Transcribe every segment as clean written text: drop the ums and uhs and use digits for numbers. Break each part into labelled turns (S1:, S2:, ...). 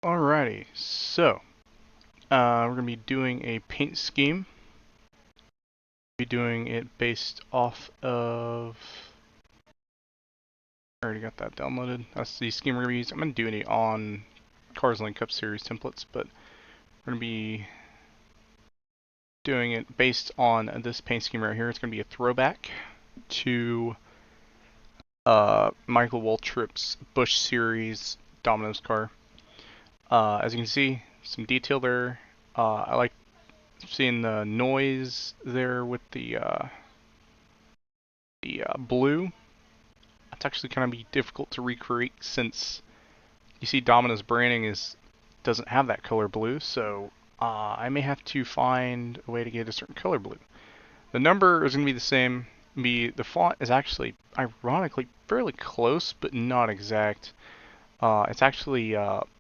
S1: Alrighty, so we're going to be doing a paint scheme. Be doing it based off of. I already got that downloaded. That's the scheme we're going to use. I'm going to do it on Cars Link Cup Series templates, but we're going to be doing it based on this paint scheme right here. It's going to be a throwback to Michael Waltrip's Busch Series Domino's car. As you can see, some detail there. I like seeing the noise there with the blue. It's actually kind of be difficult to recreate since you see Domino's branding doesn't have that color blue, so I may have to find a way to get a certain color blue. The number is going to be the same. The font is actually ironically fairly close, but not exact. It's actually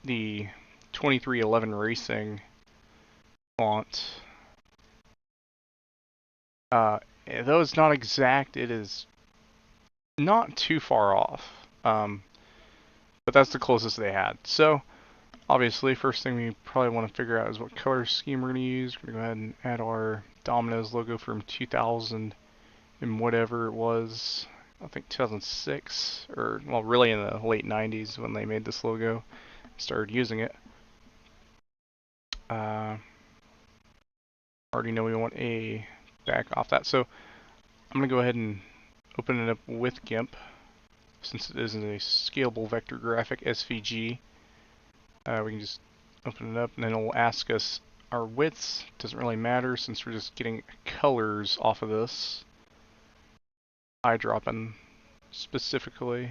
S1: the 2311 Racing font. Though it's not exact, it is not too far off. But that's the closest they had. So, obviously, first thing we probably want to figure out is what color scheme we're going to use. We're going to go ahead and add our Domino's logo from 2000 and whatever it was. I think 2006, or, well, really in the late 90s when they made this logo. Started using it. Already know we want a back off that. So, I'm going to go ahead and open it up with GIMP. Since it isn't a scalable vector graphic SVG, we can just open it up and then it'll ask us our widths. Doesn't really matter since we're just getting colors off of this. Eyedropping specifically.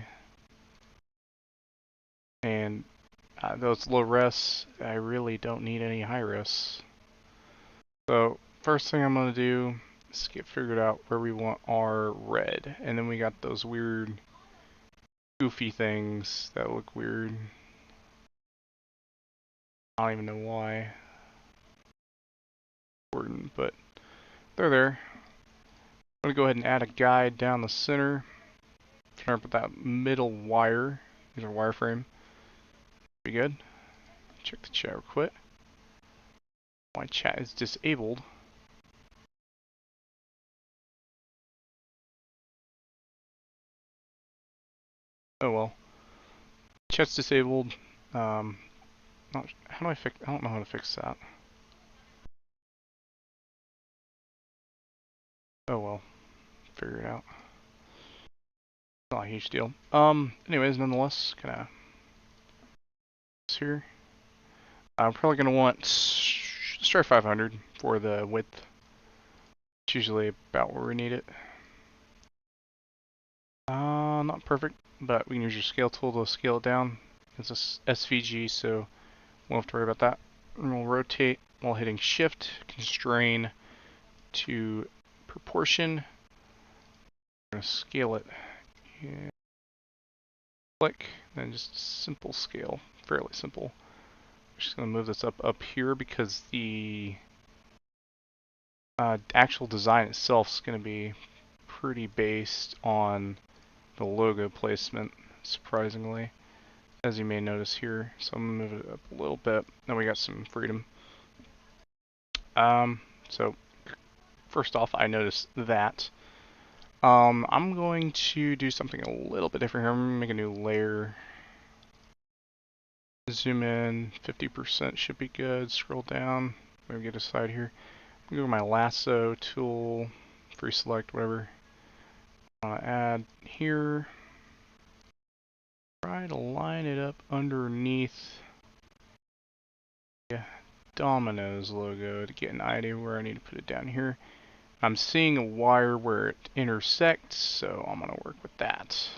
S1: And though it's low res, I really don't need any high res. So first thing I'm going to do is get figured out where we want our red. And then we got those weird goofy things that look weird. I don't even know why. Important, but they're there. I'm going to go ahead and add a guide down the center. Start with that middle wire. Use our wireframe. Be good. Check the chat real quick. My chat is disabled. Oh well. Chat's disabled. How do I fix? I don't know how to fix that. Oh well. Figure it out. Not a huge deal. Anyways, nonetheless, kind of here. I'm probably gonna want start 500 for the width. It's usually about where we need it. Not perfect, but we can use your scale tool to scale it down. It's a SVG, so we won't have to worry about that. And we'll rotate while hitting Shift, constrain to proportion. We're gonna scale it. Yeah. Click, then just simple scale, fairly simple. I'm just gonna move this up here because the actual design itself is gonna be pretty based on the logo placement, surprisingly, as you may notice here. So I'm gonna move it up a little bit. Then we got some freedom. So first off, I noticed that. I'm going to do something a little bit different here. I'm gonna make a new layer. Zoom in, 50% should be good. Scroll down. Maybe get a side here. I'm gonna go to my lasso tool, free select, whatever. Add here. Try to line it up underneath the Domino's logo to get an idea where I need to put it down here. I'm seeing a wire where it intersects, so I'm going to work with that.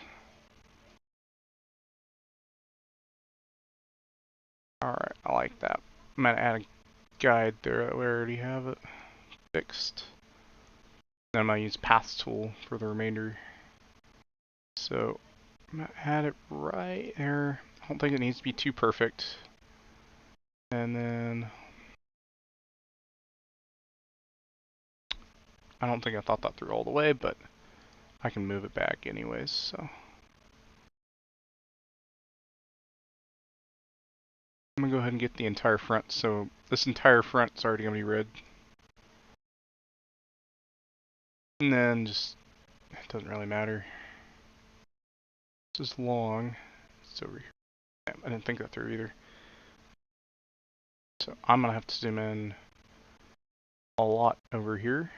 S1: Alright, I like that. I'm going to add a guide there that we already have it fixed. Then I'm going to use Path Tool for the remainder. So I'm going to add it right there. I don't think it needs to be too perfect. And then I don't think I thought that through all the way, but I can move it back anyways, so. I'm gonna go ahead and get the entire front. So this entire front is already going to be red. And then just, it doesn't really matter. This is long. It's over here. I didn't think that through either. So I'm going to have to zoom in a lot over here.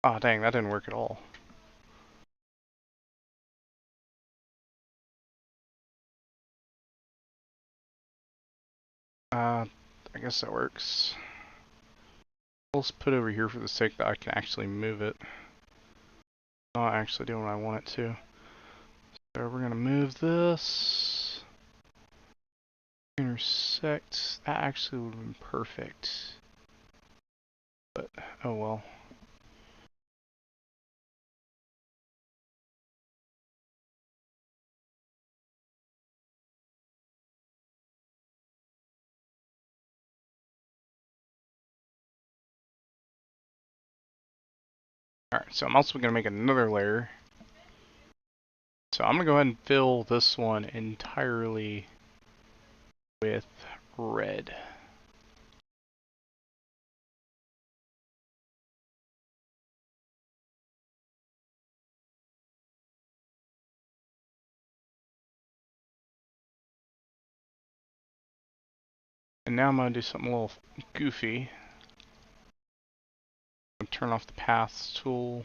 S1: Ah, dang, that didn't work at all. I guess that works. Let's put it over here for the sake that I can actually move it. Not actually doing what I want it to. So we're gonna move this. Intersect. That actually would have been perfect. But, oh well. Alright, so I'm also gonna make another layer. So I'm gonna go ahead and fill this one entirely with red. And now I'm going to do something a little goofy. I'm going to turn off the paths tool.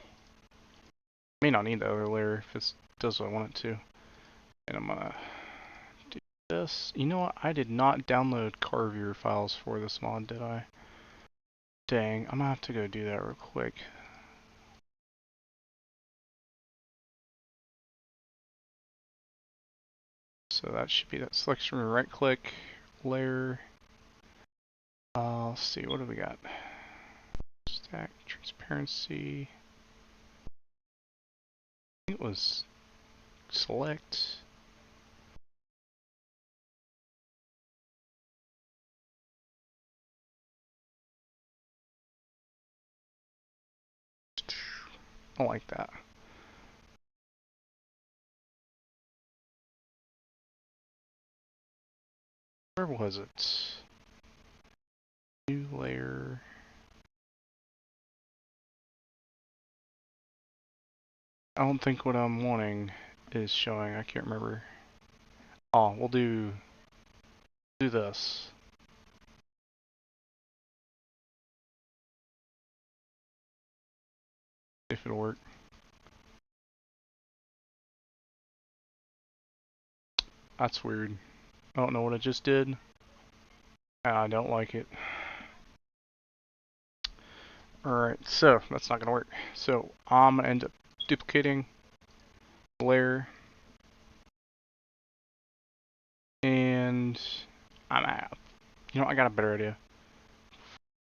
S1: May not need the other layer if it does what I want it to. And I'm going to do this. You know what? I did not download car viewer files for this mod, did I? Dang, I'm going to have to go do that real quick. So that should be that selection. Right click, layer. Let's see, what do we got? Stack, transparency. I think it was select. I like that. Where was it? New layer. I don't think what I'm wanting is showing. I can't remember. Oh, we'll do this. If it'll work. That's weird. I don't know what I just did. I don't like it. Alright, so that's not gonna work. So I'm gonna end up duplicating the layer. And I'm out. You know, I got a better idea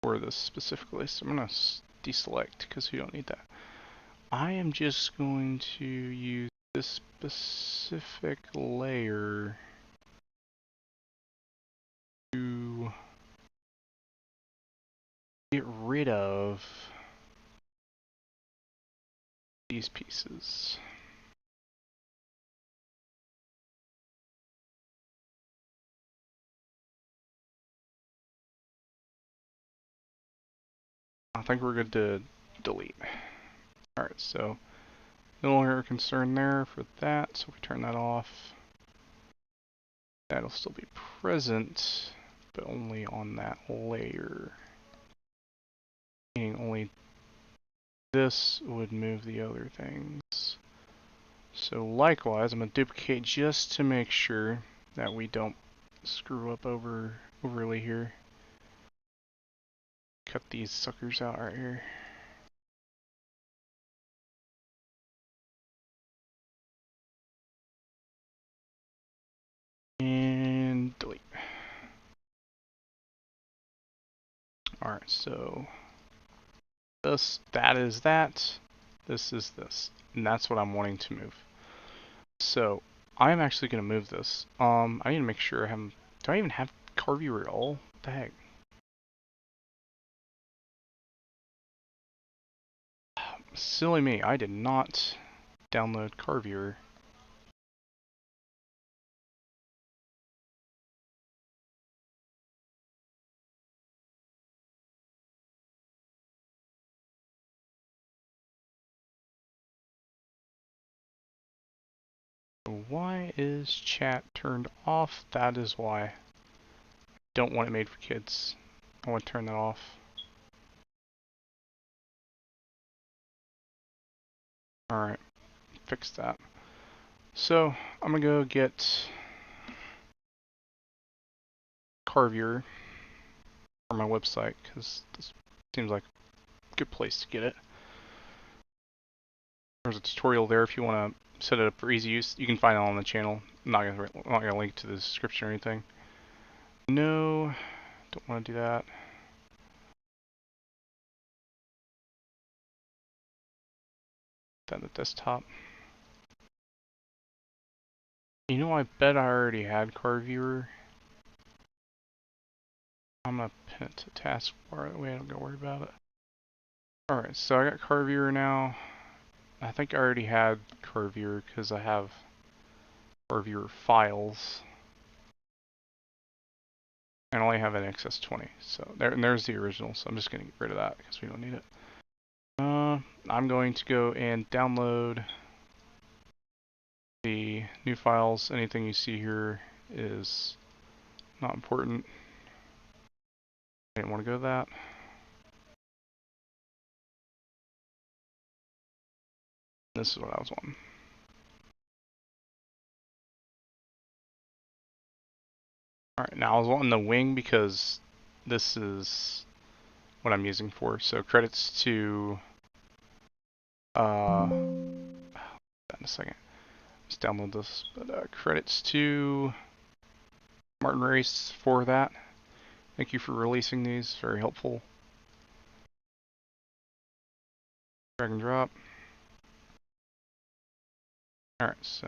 S1: for this specifically. So I'm gonna deselect because we don't need that. I am just going to use this specific layer to get rid of these pieces. I think we're good to delete. Alright, so no longer a concern there for that, so if we turn that off, that'll still be present, but only on that layer. Meaning only this would move the other things. So likewise, I'm going to duplicate just to make sure that we don't screw up overly here. Cut these suckers out right here. And Alright, so that is that. This is this. And that's what I'm wanting to move. So I'm actually going to move this. I need to make sure I have. Do I even have car viewer at all? What the heck? Silly me, I did not download car viewer. Why is chat turned off? That is why. I don't want it made for kids. I want to turn that off. Alright, fix that. So, I'm gonna go get car viewer for my website, because this seems like a good place to get it. There's a tutorial there if you want to set it up for easy use. You can find it on the channel. I'm not gonna link to the description or anything. No, don't want to do that. Then the desktop. You know, I bet I already had car viewer. I'm gonna pin it to taskbar, that way I don't gotta worry about it. Alright, so I got car viewer now. I think I already had car viewer because I have car viewer files. And I only have an XS20. So there's the original, so I'm just gonna get rid of that because we don't need it. I'm going to go and download the new files. Anything you see here is not important. I didn't want to go to that. This is what I was wanting. Alright, now I was wanting the wing because this is what I'm using for. So credits to that in a second. Let's download this. But credits to Martin Race for that. Thank you for releasing these. Very helpful. Drag and drop. Alright, so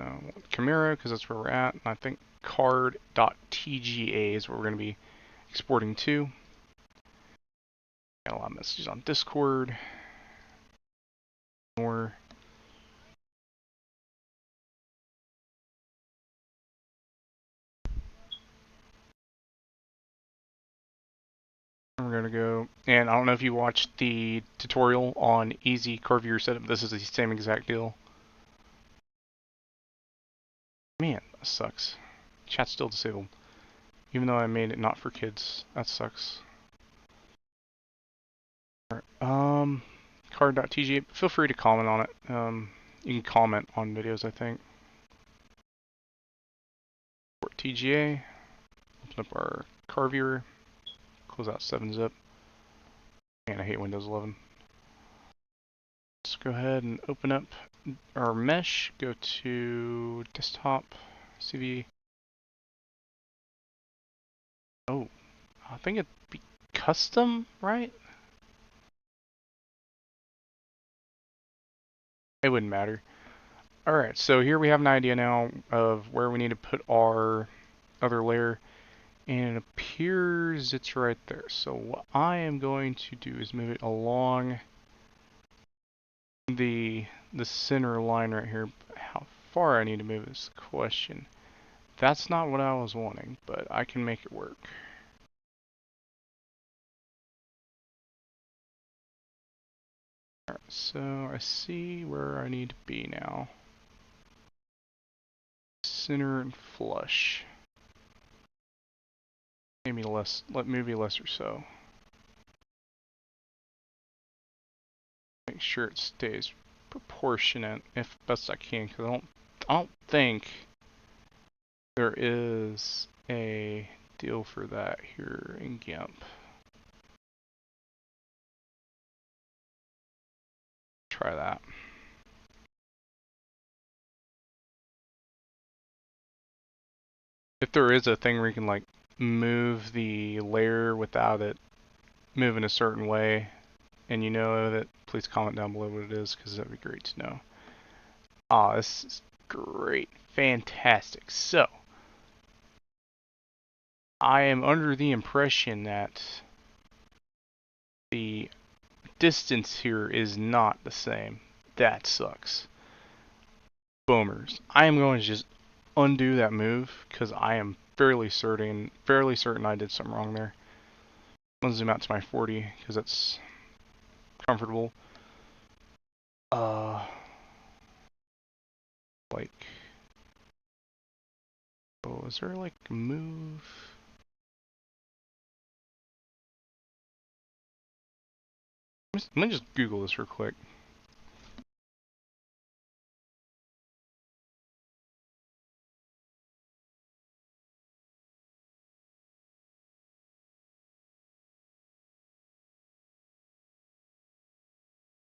S1: Camaro, because that's where we're at. And I think card.tga is what we're going to be exporting to. Got a lot of messages on Discord. More. We're going to go, and I don't know if you watched the tutorial on easy car viewer setup. This is the same exact deal. Man, that sucks. Chat's still disabled. Even though I made it not for kids. That sucks. Alright, card.tga, feel free to comment on it. You can comment on videos, I think. Import TGA, open up our car viewer, close out 7-zip. Man, I hate Windows 11. Let's go ahead and open up our mesh, go to desktop, CV. Oh, I think it'd be custom, right? It wouldn't matter. Alright, so here we have an idea now of where we need to put our other layer, and it appears it's right there. So what I am going to do is move it along the center line right here. How far I need to move is the question. That's not what I was wanting, but I can make it work. Alright, so I see where I need to be now. Center and flush. Maybe less, maybe less or so. Make sure it stays proportionate if best I can, because I don't think there is a deal for that here in GIMP. Try that. If there is a thing where you can like move the layer without it move in a certain way and you know that, please comment down below what it is, because that'd be great to know. Ah, this is great. Fantastic. So, I am under the impression that the distance here is not the same. That sucks. Boomers. I am going to just undo that move because I am fairly certain I did something wrong there. I'm gonna zoom out to my 40 because that's comfortable. Like, oh, is there like a move? Let me just Google this real quick.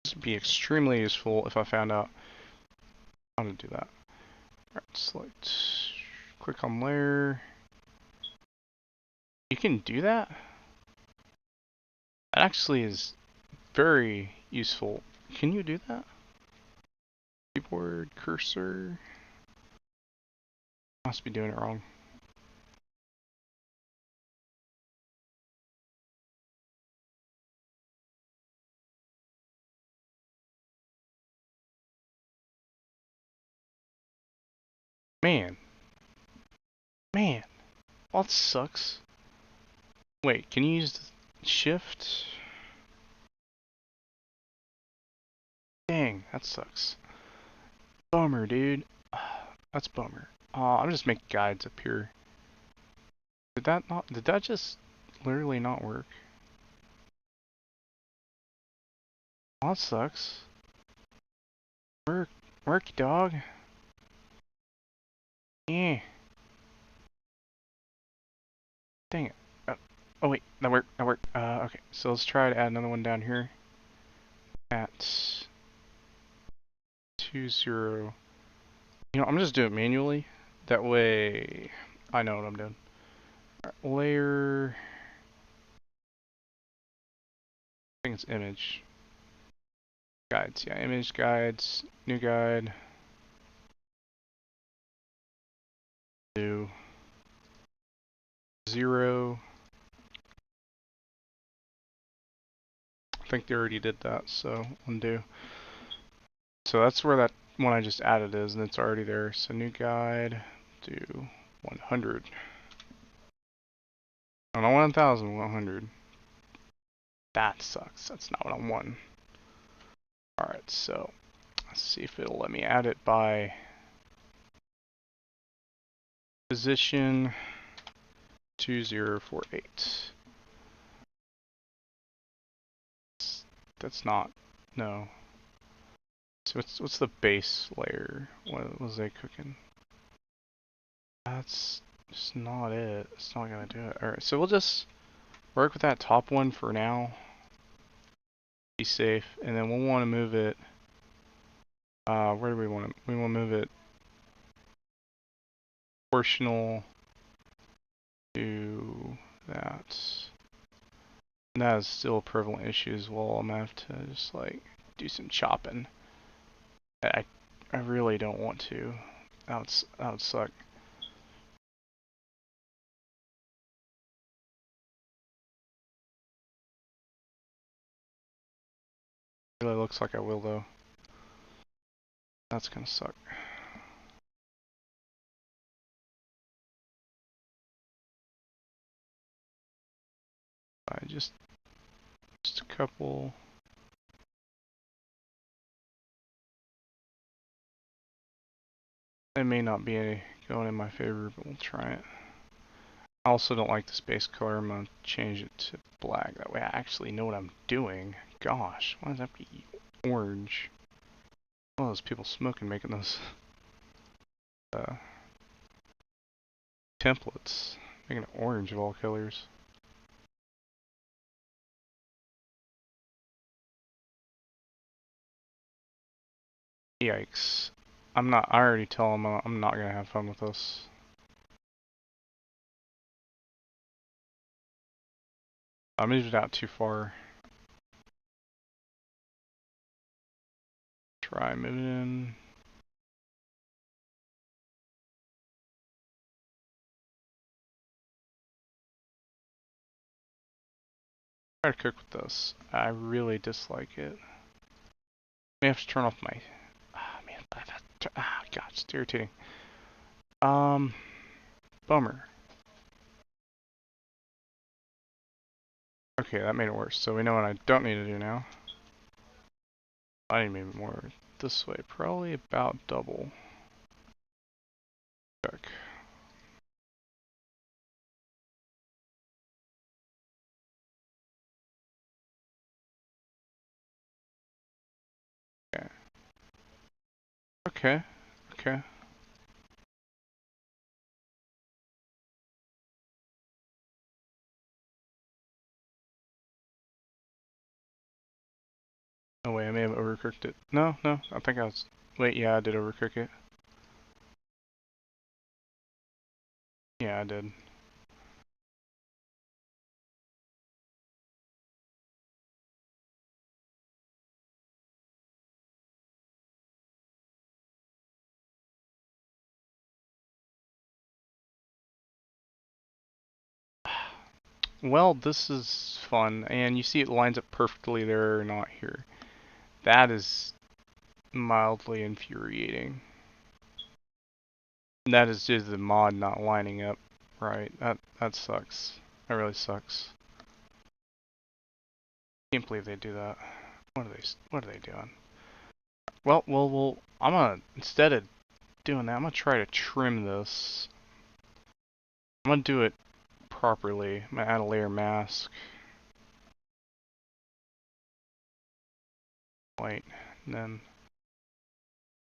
S1: This would be extremely useful if I found out how to do that. Alright, select, click on layer. You can do that? That actually is very useful. Can you do that? Keyboard, cursor. Must be doing it wrong. Man. Man. Well, that sucks. Wait, can you use shift? Dang, that sucks. Bummer, dude. That's bummer. I'm just making guides up here. Did that just literally not work? Oh, that sucks. Work, dog. Yeah. Dang it. Oh wait, that worked. Okay, so let's try to add another one down here. At 20. You know, I'm just doing it manually. That way, I know what I'm doing. Right, layer. I think it's image. Guides, yeah, image guides, new guide. New. 0. I think they already did that, so undo. So that's where that one I just added is, and it's already there. So new guide, do 100. I don't want 1,000, 100. That sucks. That's not what I want. Alright, so let's see if it'll let me add it by position 2048. That's not, no. So what's the base layer? What was they cooking? That's just not it. It's not gonna do it. Alright, so we'll just work with that top one for now. Be safe, and then we'll want to move it. Where do we want to? We want to move it proportional to that. And that is still a prevalent issue as well. I'm gonna have to just like do some chopping. I really don't want to. That would suck. It really looks like I will though. That's gonna suck. I just a couple. It may not be going in my favor, but we'll try it. I also don't like this base color. I'm gonna change it to black. That way I actually know what I'm doing. Gosh, why does that have to be orange? All those people smoking making those templates, making it orange of all colors. Yikes! I already tell them I'm not gonna have fun with this. I moved it out too far. Try moving in. Try to cook with this. I really dislike it. May have to turn off my. Ah, man, God, it's irritating. Bummer. Okay, that made it worse. So we know what I don't need to do now. I need maybe more this way. Probably about double. Check. Okay. Okay. Okay. Oh wait, I may have overcooked it. No, no, I think I was. Wait, yeah, I did overcook it. Yeah, I did. Well, this is fun, and you see it lines up perfectly there, not here. That is mildly infuriating. That is just the mod not lining up right. That sucks. That really sucks. Can't believe they do that. What are they doing? Well, I'm gonna, instead of doing that, I'm gonna try to trim this. I'm gonna do it properly. I'm gonna add a layer mask. White, and then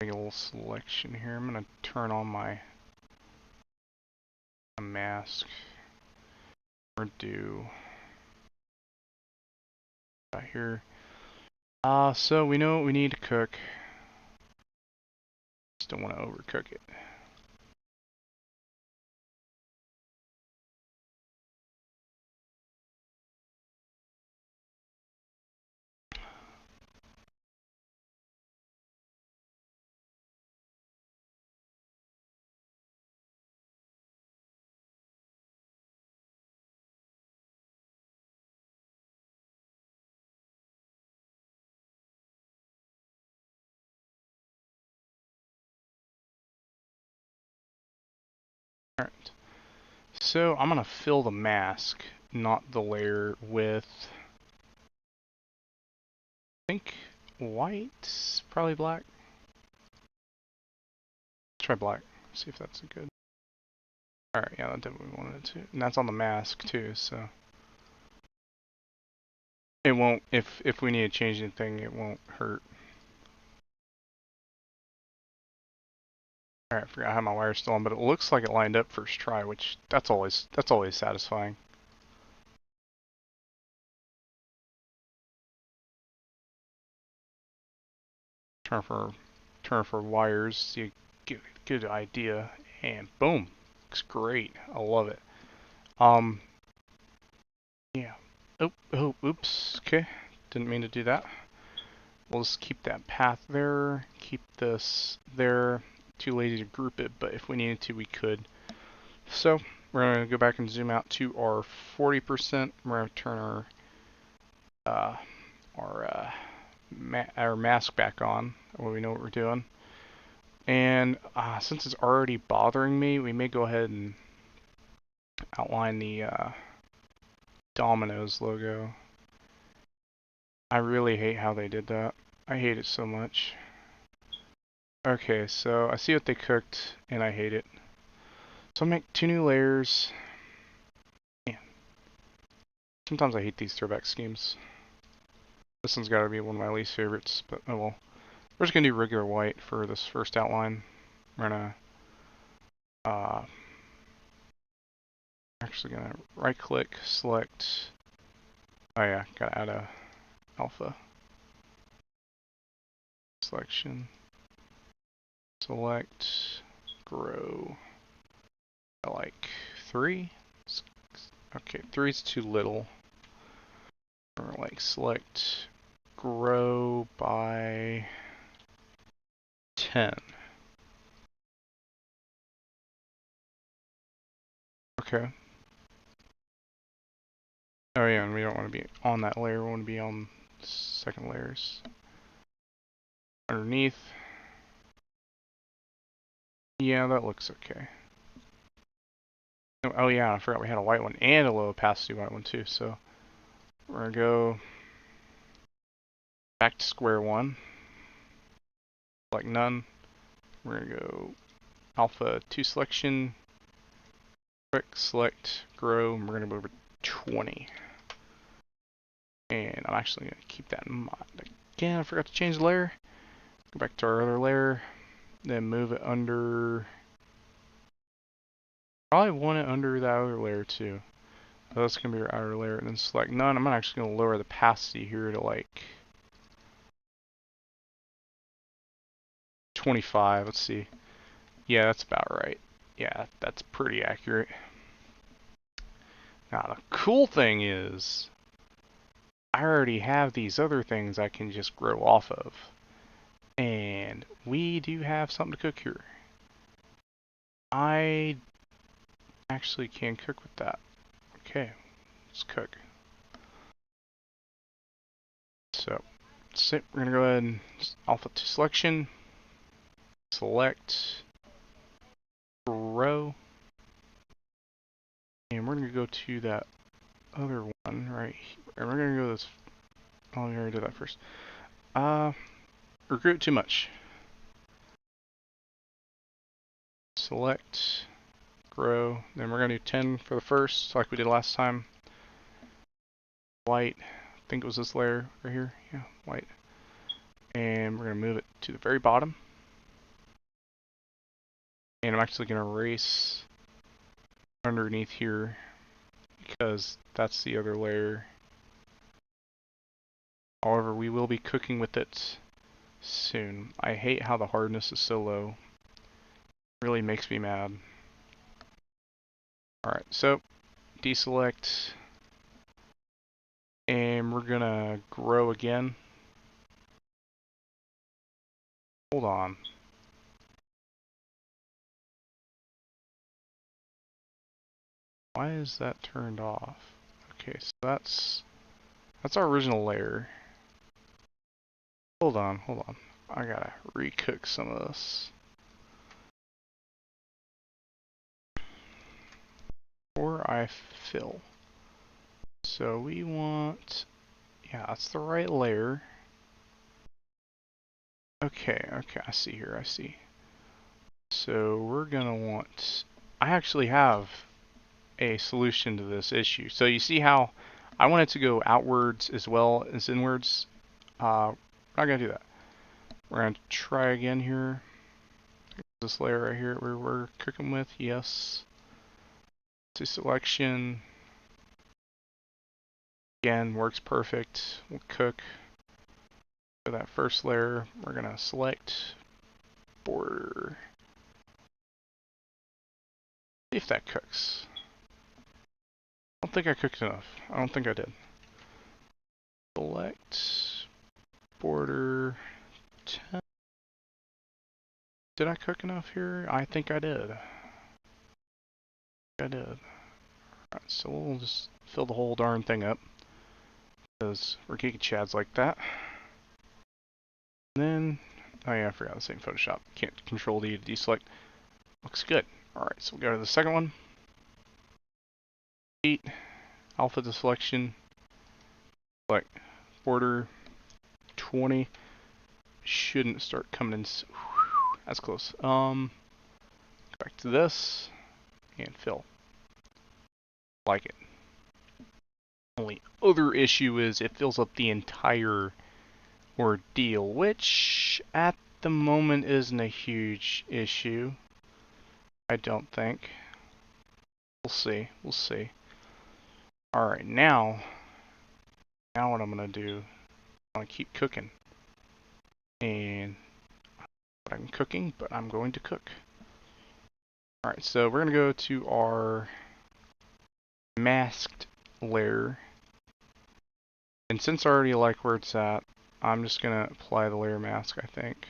S1: make a little selection here. I'm gonna turn on my mask. Or do here. So we know what we need to cook. Just don't want to overcook it. Alright. So I'm gonna fill the mask, not the layer, with I think white, probably black. Try black. See if that's a good. Alright, yeah, that did what we wanted it to. And that's on the mask too, so it won't if we need to change anything, it won't hurt. Alright, I forgot how my wire's still on, but it looks like it lined up first try, which that's always satisfying. Turn for wires, so you get a good idea, and boom, looks great. I love it. Yeah. Oops. Okay, didn't mean to do that. We'll just keep that path there. Keep this there. Too lazy to group it, but if we needed to, we could. So we're gonna go back and zoom out to our 40%. We're gonna turn uh, our mask back on, when we know what we're doing. And since it's already bothering me, we may go ahead and outline the Domino's logo. I really hate how they did that. I hate it so much. Okay, so I see what they cooked, and I hate it. So I'll make 2 new layers. Man, sometimes I hate these throwback schemes. This one's got to be one of my least favorites, but oh well. We're just going to do regular white for this first outline. We're going to actually going to right click, select, oh yeah, got to add a alpha selection, select, grow, I like 3. Okay, 3 is too little. Or like select grow by 10. Okay. Oh yeah, and we don't want to be on that layer, we want to be on second layers. Underneath. Yeah, that looks okay. Oh yeah, I forgot we had a white one and a low opacity white one too, so we're gonna go back to square one. Select none. We're gonna go alpha 2 selection, quick select, grow, and we're gonna go over 20. And I'm actually gonna keep that in mind. Again, I forgot to change the layer. Go back to our other layer, then move it under. Probably want it under the outer layer too. So that's gonna be our outer layer, and then select none. I'm actually gonna lower the opacity here to like 25. Let's see. Yeah, that's about right. Yeah, that's pretty accurate. Now the cool thing is, I already have these other things I can just grow off of. And we do have something to cook here. I actually can cook with that. Okay, let's cook. So, we're gonna go ahead and alpha to selection, select row, and we're gonna go to that other one right here. And we're gonna go this. Oh, we already did that first. Recruit too much. Select, grow, then we're gonna do 10 for the first, like we did last time. White, I think it was this layer right here. Yeah, white. And we're gonna move it to the very bottom. And I'm actually gonna erase underneath here because that's the other layer. However, we will be cooking with it soon. I hate how the hardness is so low. It really makes me mad. Alright, so deselect, and we're gonna grow again. Hold on. Why is that turned off? Okay, so that's our original layer. Hold on. I gotta recook some of this. Or I fill. So we want, yeah, that's the right layer. Okay, I see here, I see. So we're gonna want, I actually have a solution to this issue. So you see how I want it to go outwards as well as inwards. We're not gonna do that. We're gonna try again here. This layer right here where we're cooking with, yes. To selection. Again, works perfect. We'll cook. For that first layer, we're gonna select border. See if that cooks. I don't think I cooked enough. I don't think I did. Select border 10. Did I cook enough here? I think I did. Alright, so we'll just fill the whole darn thing up. Because we're geeky chads like that. And then, oh yeah, I forgot this ain't Photoshop. Can't control D to deselect. Looks good. Alright, so we'll go to the second one. 8, alpha to selection. Select border 20. Shouldn't start coming in. That's close. Back to this and fill. Like it. Only other issue is it fills up the entire ordeal, which at the moment isn't a huge issue. I don't think. We'll see. We'll see. Alright, now what I'm gonna do, I'm gonna keep cooking. And I'm cooking, but I'm going to cook. Alright, so we're gonna go to our masked layer. And since I already like where it's at, I'm just gonna apply the layer mask, I think.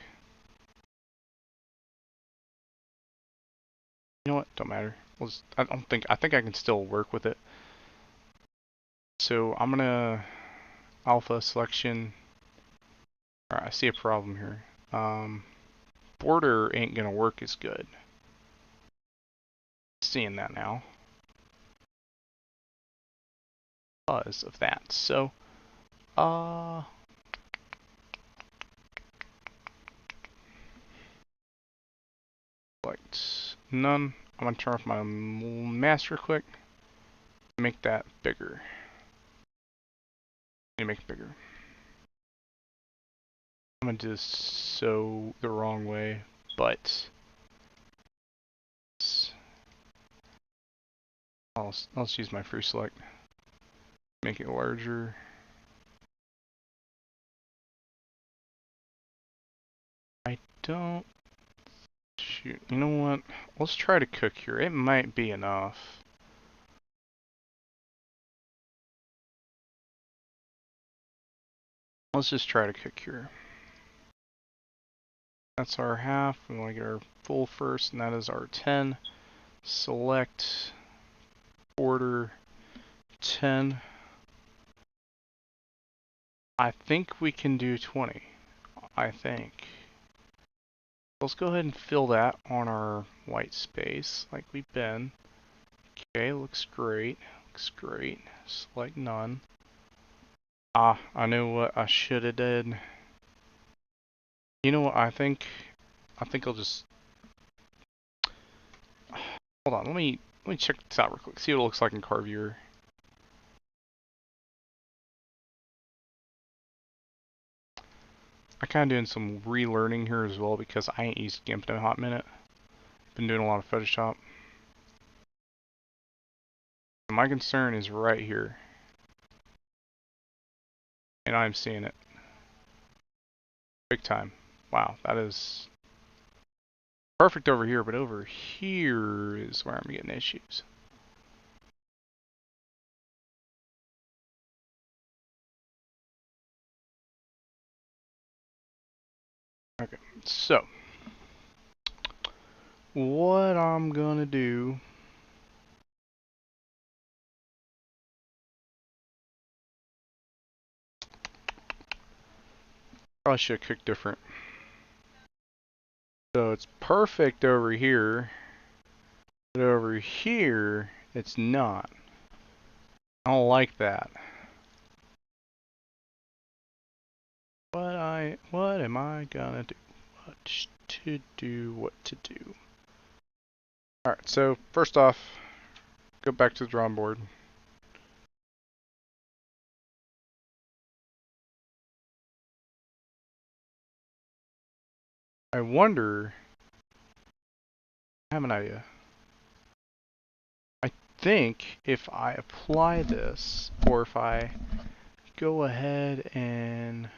S1: You know what? Don't matter. I think I can still work with it. So I'm gonna alpha selection. Alright, I see a problem here. Border ain't gonna work as good. Seeing that now. Because of that. So, select none. I'm gonna turn off my mask real quick. Make that bigger. Make it bigger. I'm gonna do this so the wrong way, but I'll just use my free select. Make it larger. I don't. Shoot. You know what? Let's try to cook here. It might be enough. Let's just try to cook here. That's our half. We want to get our full first, and that is our 10. Select border 10. I think we can do 20. I think. Let's go ahead and fill that on our white space like we've been. Okay, looks great. Looks great. Select none. Ah, I knew what I should have did. You know what I think? I think I'll just hold on. Let me check this out real quick. See what it looks like in Car Viewer. I'm kind of doing some relearning here as well because I ain't used GIMP in a hot minute. Been doing a lot of Photoshop. My concern is right here. And I'm seeing it. Big time. Wow, that is perfect over here, but over here is where I'm getting issues. Okay, so what I'm gonna do, probably should cook different. So it's perfect over here, but over here it's not. I don't like that. What am I gonna do? What to do? Alright, so first off, go back to the drawing board. I wonder, I have an idea. I think if I apply this, or if I go ahead and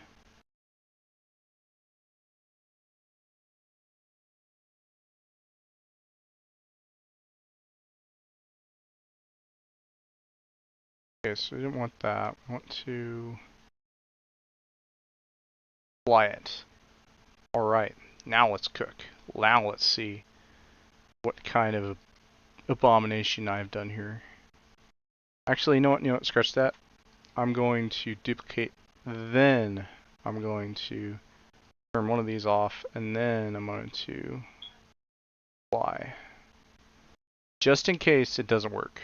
S1: okay, so we didn't want that. We want to apply it. Alright, now let's cook. Now let's see what kind of abomination I've done here. Actually, you know what? Scratch that. I'm going to duplicate, then I'm going to turn one of these off, and then I'm going to apply. Just in case it doesn't work.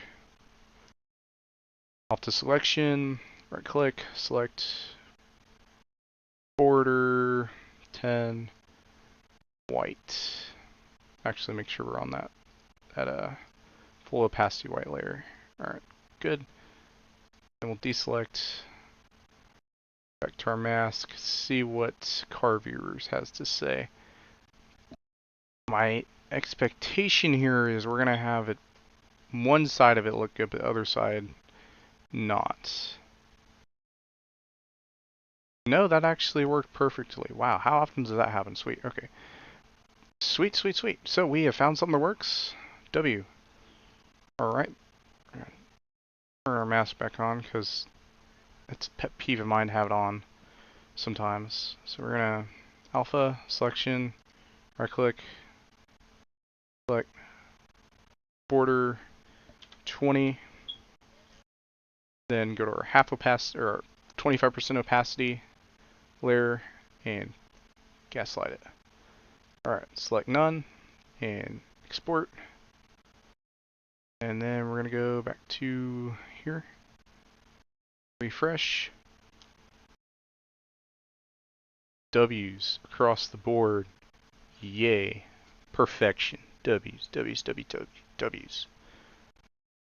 S1: Off to selection, right click, select border 10 white. Actually, make sure we're on that full opacity white layer. Alright, good. Then we'll deselect, back to our mask, see what Car Viewers has to say. My expectation here is we're gonna have it, one side of it look good, but the other side not. No, that actually worked perfectly. Wow, how often does that happen? Sweet, okay. Sweet, sweet, sweet. So we have found something that works. W. Alright. Turn our mask back on because it's a pet peeve of mine to have it on sometimes. So we're gonna alpha selection, right click, select border 20, then go to our half opacity or 25% opacity layer and gaslight it. Alright, select none and export. And then we're gonna go back to here, refresh. W's across the board. Yay. Perfection. W's, W's, W's, W's, W's.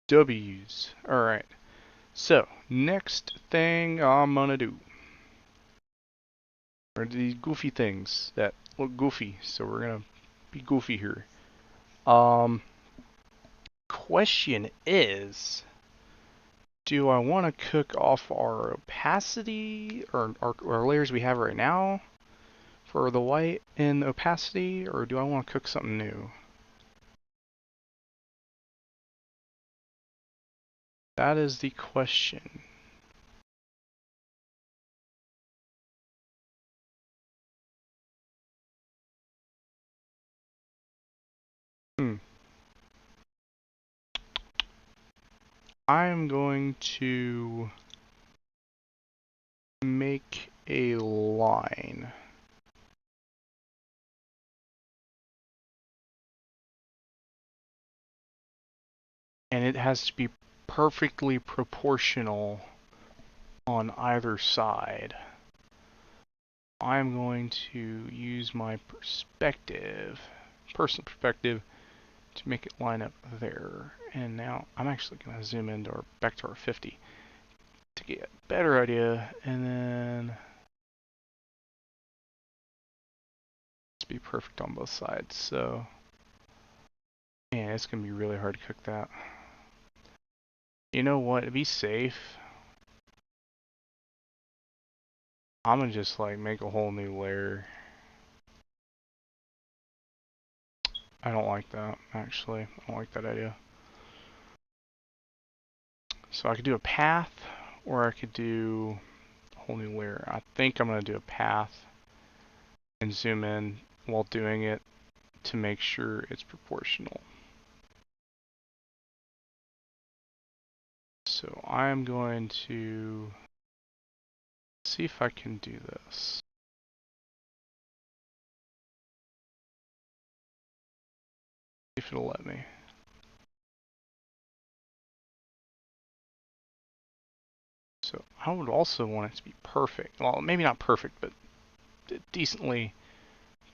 S1: W's. Alright. So, next thing I'm gonna do are these goofy things that look goofy. So we're gonna be goofy here. Question is, do I want to cook off our opacity or our layers we have right now for the white and opacity, or do I want to cook something new? That is the question. I'm going to make a line. And it has to be perfectly proportional on either side. I'm going to use my personal perspective, to make it line up there. And now I'm actually going to zoom into back to our 50 to get a better idea, and then let's be perfect on both sides. So, man, it's going to be really hard to cook that. You know what? To be safe, I'm going to just like make a whole new layer. I don't like that, actually. I don't like that idea. So I could do a path, or I could do a whole new layer. I think I'm going to do a path and zoom in while doing it to make sure it's proportional. So I'm going to see if I can do this. See if it'll let me. So I would also want it to be perfect. Well, maybe not perfect, but decently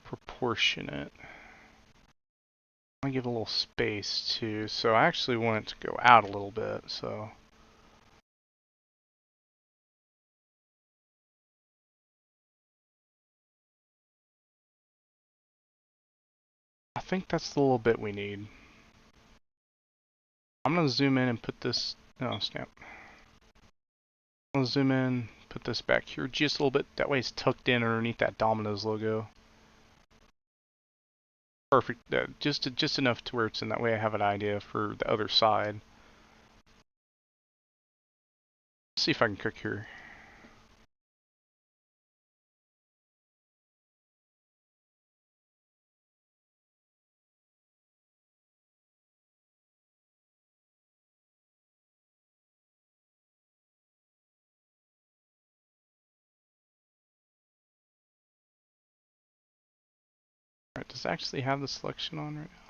S1: proportionate. I give it a little space too, so I actually want it to go out a little bit, so. I think that's the little bit we need. I'm gonna zoom in and put this, oh snap. I'm gonna zoom in, put this back here just a little bit, that way it's tucked in underneath that Domino's logo. Perfect, just enough to where it's in, that way I have an idea for the other side. Let's see if I can cook here. Alright, does it actually have the selection on right now?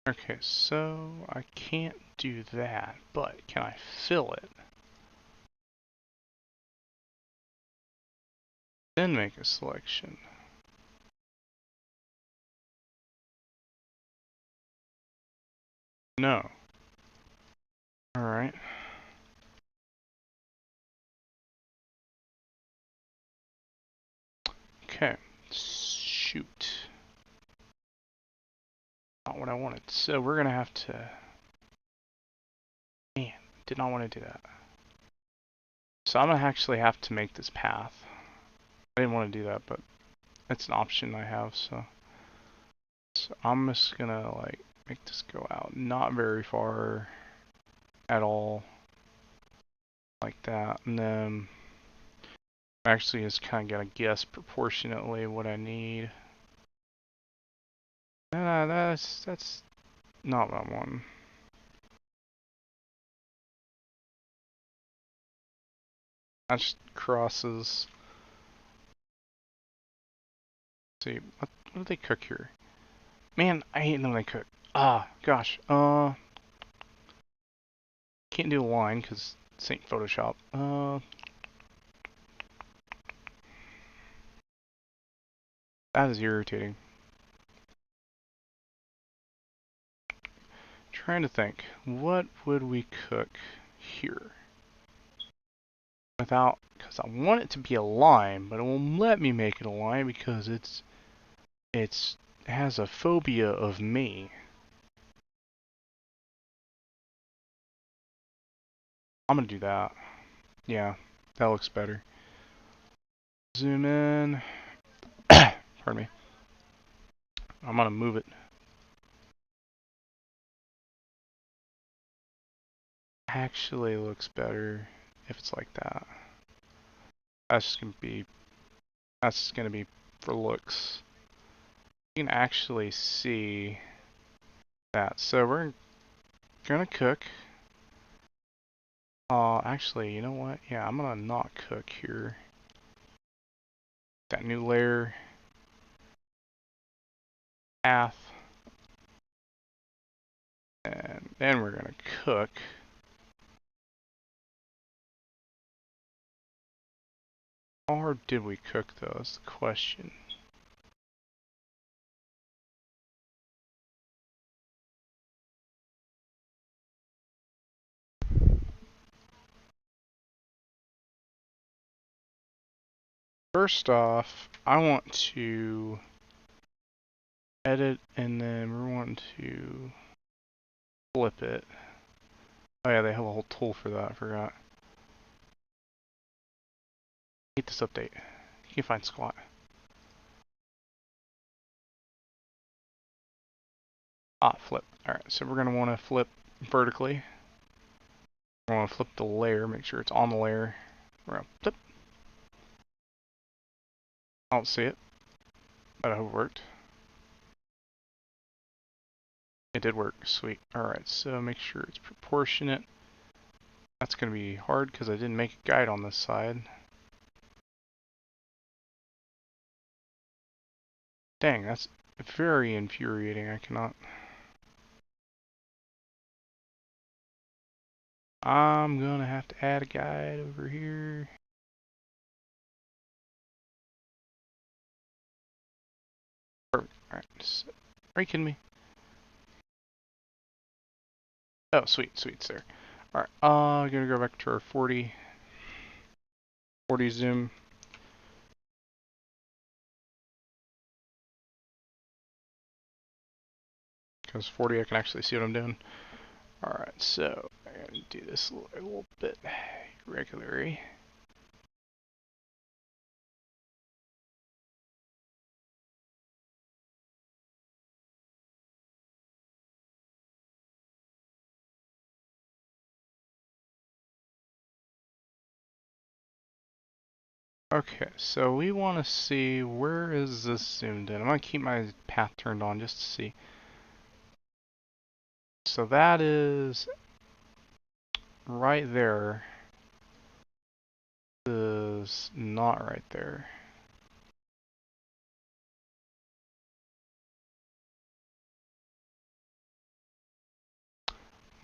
S1: Okay, so I can't do that, but can I fill it? Then make a selection. No. Alright. Okay, shoot. Not what I wanted. So we're gonna have to... Man, did not want to do that. So I'm gonna actually have to make this path. I didn't want to do that, but it's an option I have, so I'm just gonna like make this go out not very far at all, like that, and then I'm actually just kind of gonna guess proportionately what I need. That's not what I want. That just crosses. Let's see, what do they cook here? Man, I hate when they cook. Ah, gosh. Can't do a line because it's ain't Photoshop. That is irritating. Trying to think, what would we cook here? Without, because I want it to be a line, but it won't let me make it a line because it has a phobia of me. I'm gonna do that. Yeah, that looks better. Zoom in. Pardon me. I'm gonna move it. Actually looks better if it's like that. That's just gonna be for looks. You can actually see that. So we're gonna cook. Actually, you know what? Yeah, I'm gonna not cook here. That new layer, path, and then we're gonna cook. How hard did we cook though? Is the question. First off, I want to edit and then we want to flip it. Oh yeah, they have a whole tool for that, I forgot. Hate this update. You can find squat. Ah, flip. Alright, so we're gonna want to flip vertically. We're gonna flip the layer, make sure it's on the layer. We're gonna flip. I don't see it, but I hope it worked. It did work, sweet. Alright, so make sure it's proportionate. That's gonna be hard because I didn't make a guide on this side. Dang, that's very infuriating. I cannot. I'm gonna have to add a guide over here. Perfect. Alright, so, are you kidding me? Oh, sweet, sweet, it's there. Alright, gonna go back to our 40 zoom. Because 40 I can actually see what I'm doing. Alright, so I'm gonna do this a little bit irregularly. Okay, so we want to see where is this zoomed in. I'm going to keep my path turned on just to see. So that is right there. Is not right there.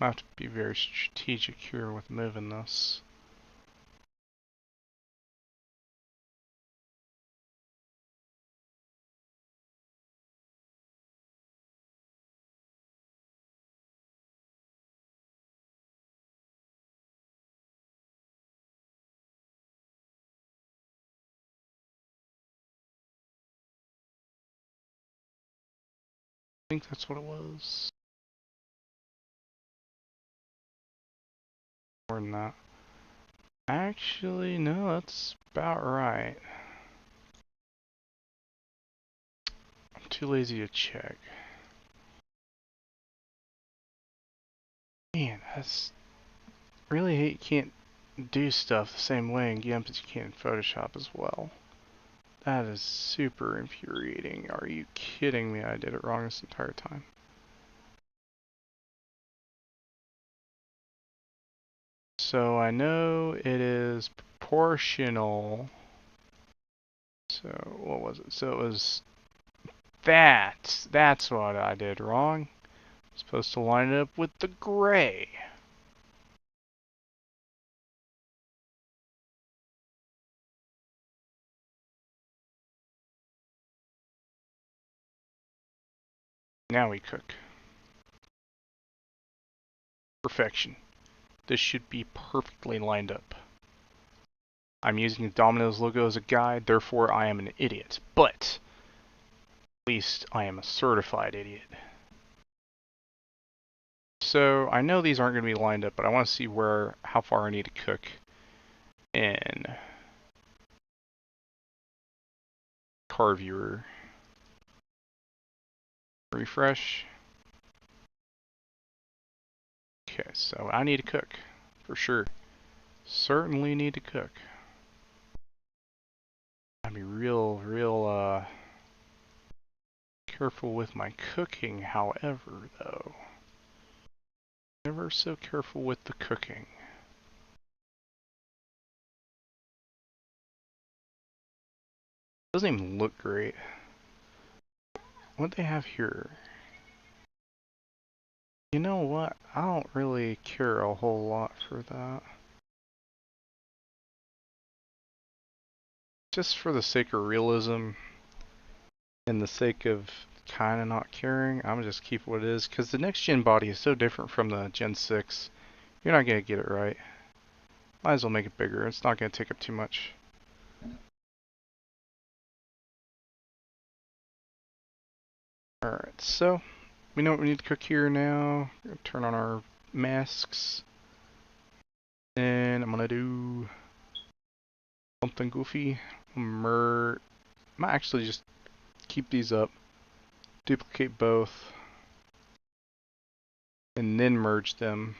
S1: I have to be very strategic here with moving this. think that's what it was. More than that. Actually, no, that's about right. I'm too lazy to check. Man, that's really hate you can't do stuff the same way in GIMP as you can in Photoshop as well. That is super infuriating. Are you kidding me? I did it wrong this entire time. So I know it is proportional. So what was it? So it was that. That's what I did wrong. I'm supposed to line it up with the gray. Now we cook. Perfection. This should be perfectly lined up. I'm using the Domino's logo as a guide, therefore I am an idiot. But at least I am a certified idiot. So I know these aren't going to be lined up, but I want to see how far I need to cook in Car Viewer. Refresh. Okay, so I need to cook for sure. Certainly need to cook. I'd be real careful with my cooking, however, though. Never so careful with the cooking. Doesn't even look great. What they have here? You know what? I don't really care a whole lot for that. Just for the sake of realism and the sake of kind of not caring, I'm just keep what it is. Because the next gen body is so different from the Gen 6. You're not going to get it right. Might as well make it bigger. It's not going to take up too much. Alright, so we know what we need to cook here now. We're going to turn on our masks. And I'm going to do something goofy. I might actually just keep these up, duplicate both, and then merge them.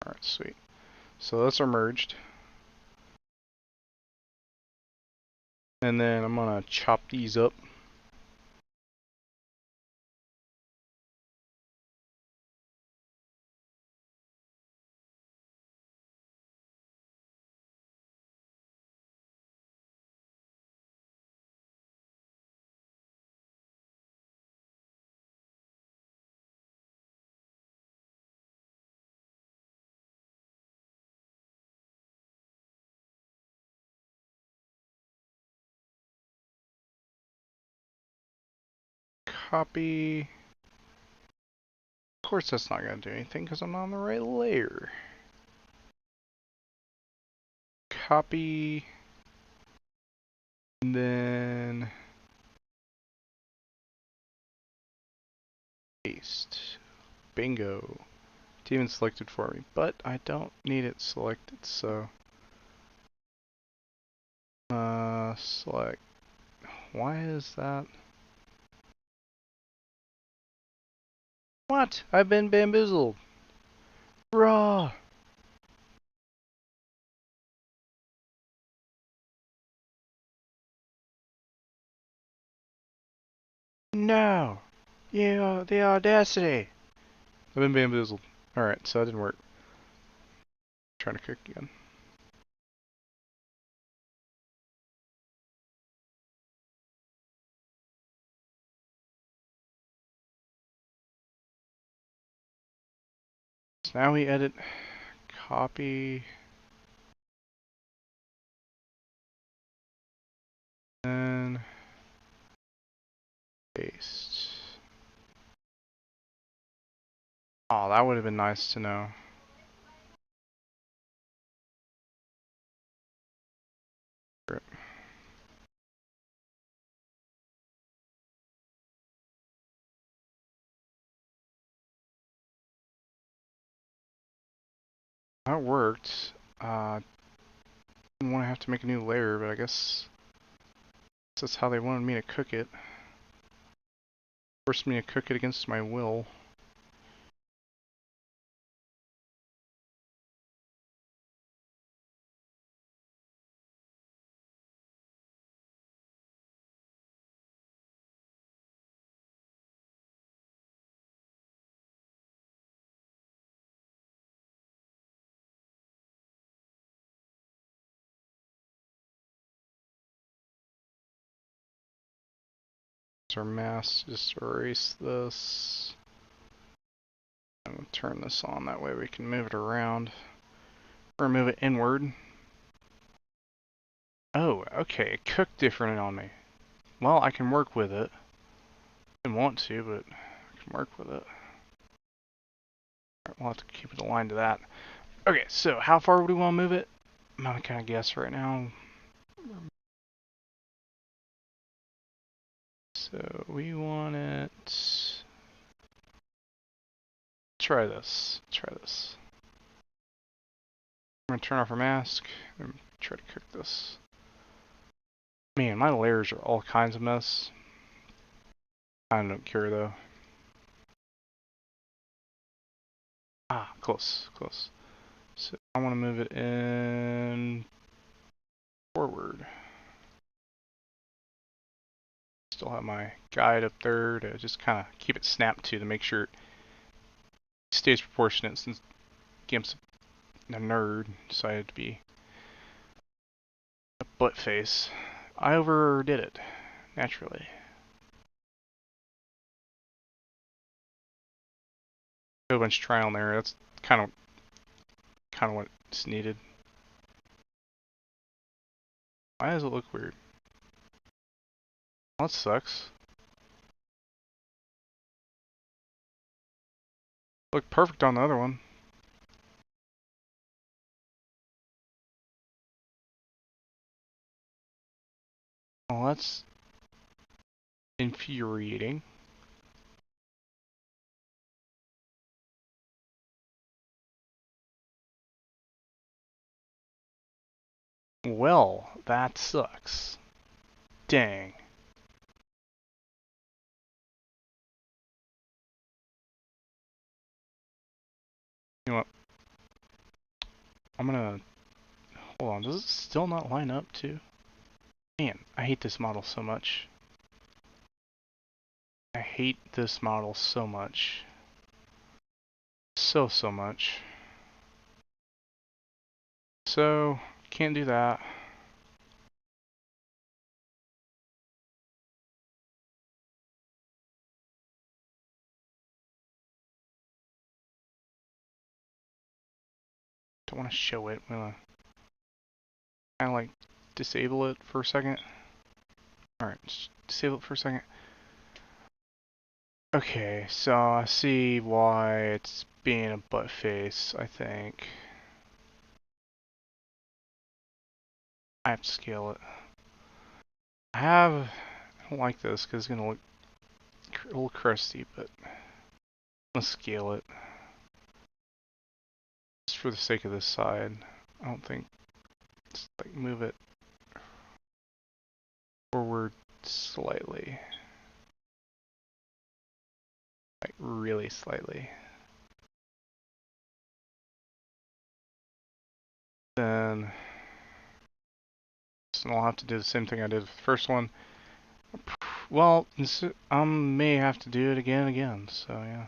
S1: Alright, sweet. So those are merged. And then I'm going to chop these up. Copy. Of course that's not going to do anything because I'm not on the right layer. Copy. And then paste. Bingo. It's even selected for me, but I don't need it selected, so select. Why is that? What? I've been bamboozled. Raw. No. Yeah, the audacity. I've been bamboozled. Alright, so that didn't work. Trying to cook again. So now we edit, copy, and paste. Oh, that would have been nice to know. That worked. Didn't want to have to make a new layer, but I guess that's how they wanted me to cook it. Forced me to cook it against my will. Our mask, just erase this. I'm gonna turn this on, that way we can move it around. Or move it inward. Oh, okay, it cooked different on me. Well, I can work with it. I didn't want to, but I can work with it. Alright, we'll have to keep it aligned to that. Okay, so how far would we want to move it? I'm gonna kind of guess right now. So we want it. Try this. Try this. I'm gonna turn off our mask and try to cook this. Man, my layers are all kinds of mess. I don't care though. Ah, close, close. So I want to move it in forward. Still have my guide up there to just kind of keep it snapped to make sure it stays proportionate, since Gimp's a nerd, decided to be a butt face. I overdid it, naturally. A bunch of trial and error. That's kind of what's needed. Why does it look weird? Well, that sucks. Looked perfect on the other one. Well, that's infuriating. Well, that sucks. Dang. You know what? I'm gonna... Hold on, does it still not line up too? Man, I hate this model so much. I hate this model so much. So much. So, can't do that. Don't want to show it. I'm gonna kind of like disable it for a second. Alright, just disable it for a second. Okay, so I see why it's being a butt face, I think. I have to scale it. I don't like this because it's gonna look a little crusty, but let's scale it. Just for the sake of this side. I don't think, just like move it forward slightly. Like really slightly. Then I'll have to do the same thing I did with the first one. Well, I may have to do it again, so yeah.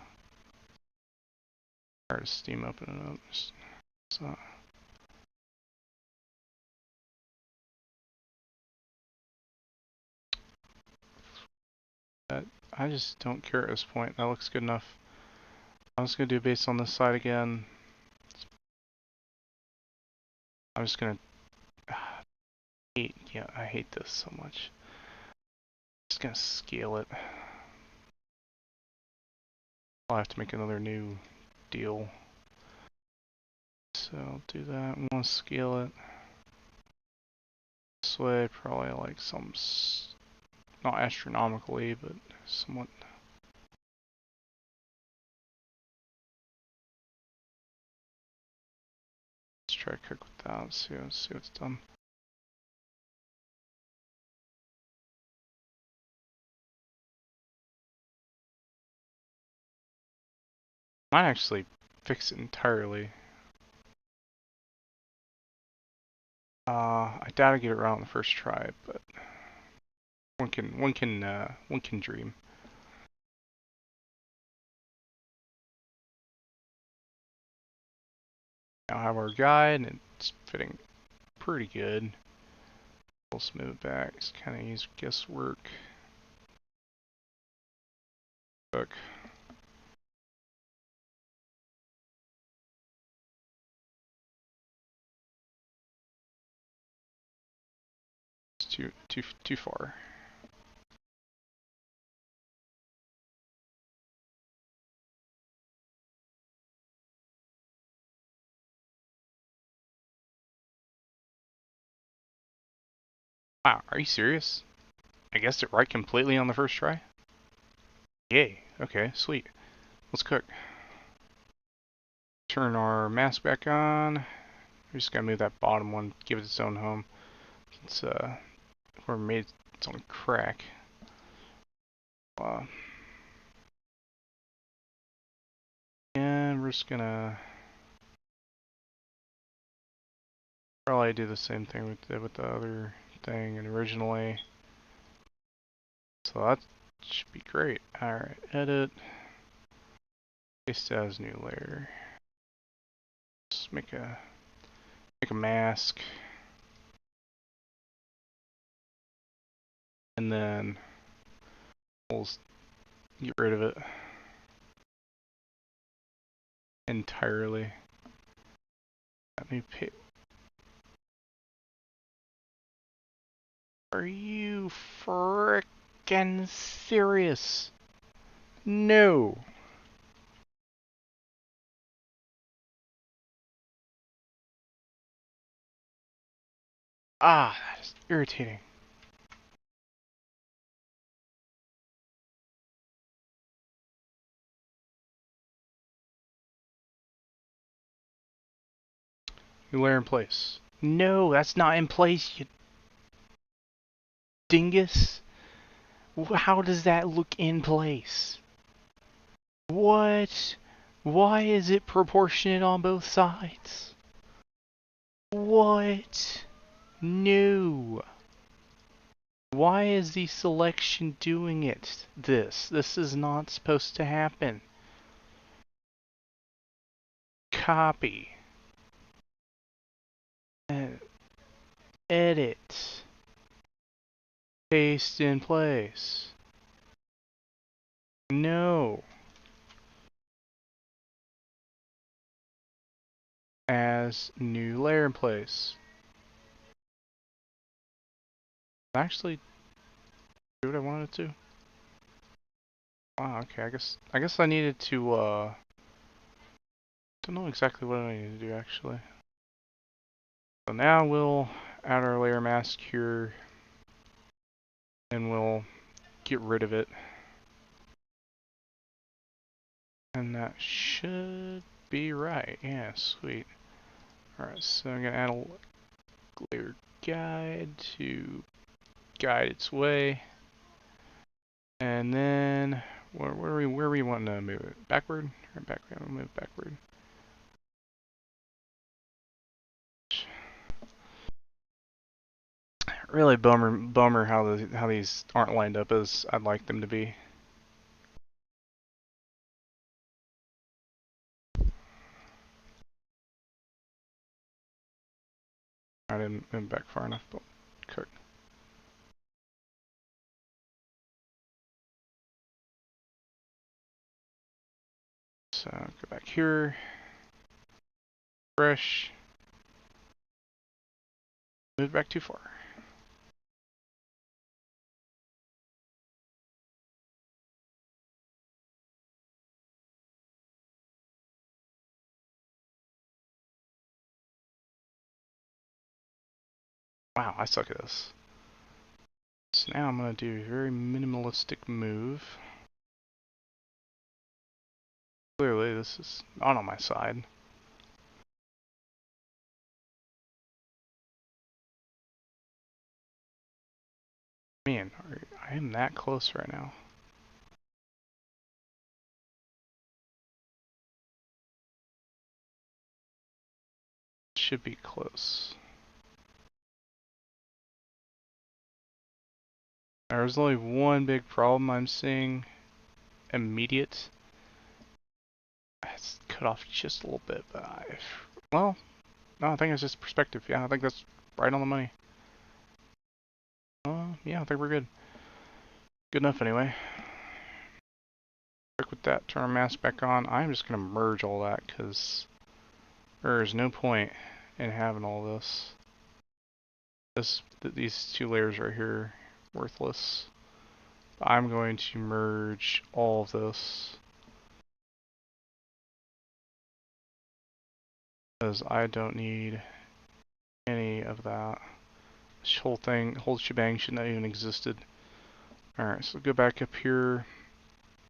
S1: Start Steam opening up. So. I just don't care at this point. That looks good enough. I'm just gonna do it based on this side again. I'm just gonna I hate this so much. Just gonna scale it. I'll have to make another new deal. So I'll do that. I want to scale it this this way, probably like some, not astronomically, but somewhat. Let's try to cook with that. Let's see what's done. Might actually fix it entirely. I doubt I get it right on the first try, but one can dream. Now I have our guide, and it's fitting pretty good. We'll smooth it back. It's kind of use guesswork. Look. It's too far. Wow, are you serious? I guessed it right completely on the first try? Yay. Okay, sweet. Let's cook. Turn our mask back on. We just gotta move that bottom one, give it its own home. It's we're made its own crack. And we're just gonna probably do the same thing we did with the other thing and originally. So that should be great. Alright, edit. Paste as new layer. Just make a mask. And then we'll get rid of it entirely. Let me pick. Are you frickin' serious? No. Ah, that is irritating. New layer in place. No, that's not in place, you dingus. How does that look in place? What? Why is it proportionate on both sides? What? No. Why is the selection doing it? This is not supposed to happen. Copy. Edit. Paste in place. No. As new layer in place. Actually, do what I wanted to. Wow, okay, I guess I needed to don't know exactly what I need to do actually. So now we'll add our layer mask here and we'll get rid of it. And that should be right. Yeah, sweet. Alright, so I'm gonna add a layer guide to guide its way. And then where are we wanting to move it? Backward? Or backward? I'm gonna move backward. Really bummer how these aren't lined up as I'd like them to be. I didn't move back far enough, but cook. So go back here. Fresh. Move back too far. Wow, I suck at this. So now I'm going to do a very minimalistic move. Clearly, this is not on my side. Man, I am that close right now. Should be close. There's only one big problem I'm seeing. Immediate. It's cut off just a little bit, but well, no, I think it's just perspective. Yeah, I think that's right on the money. Yeah, I think we're good. Good enough anyway. Check with that, turn our mask back on. I'm just going to merge all that because there's no point in having all this. These two layers right here, worthless. I'm going to merge all of this because I don't need any of that. This whole thing, whole shebang should not even existed. Alright, so go back up here.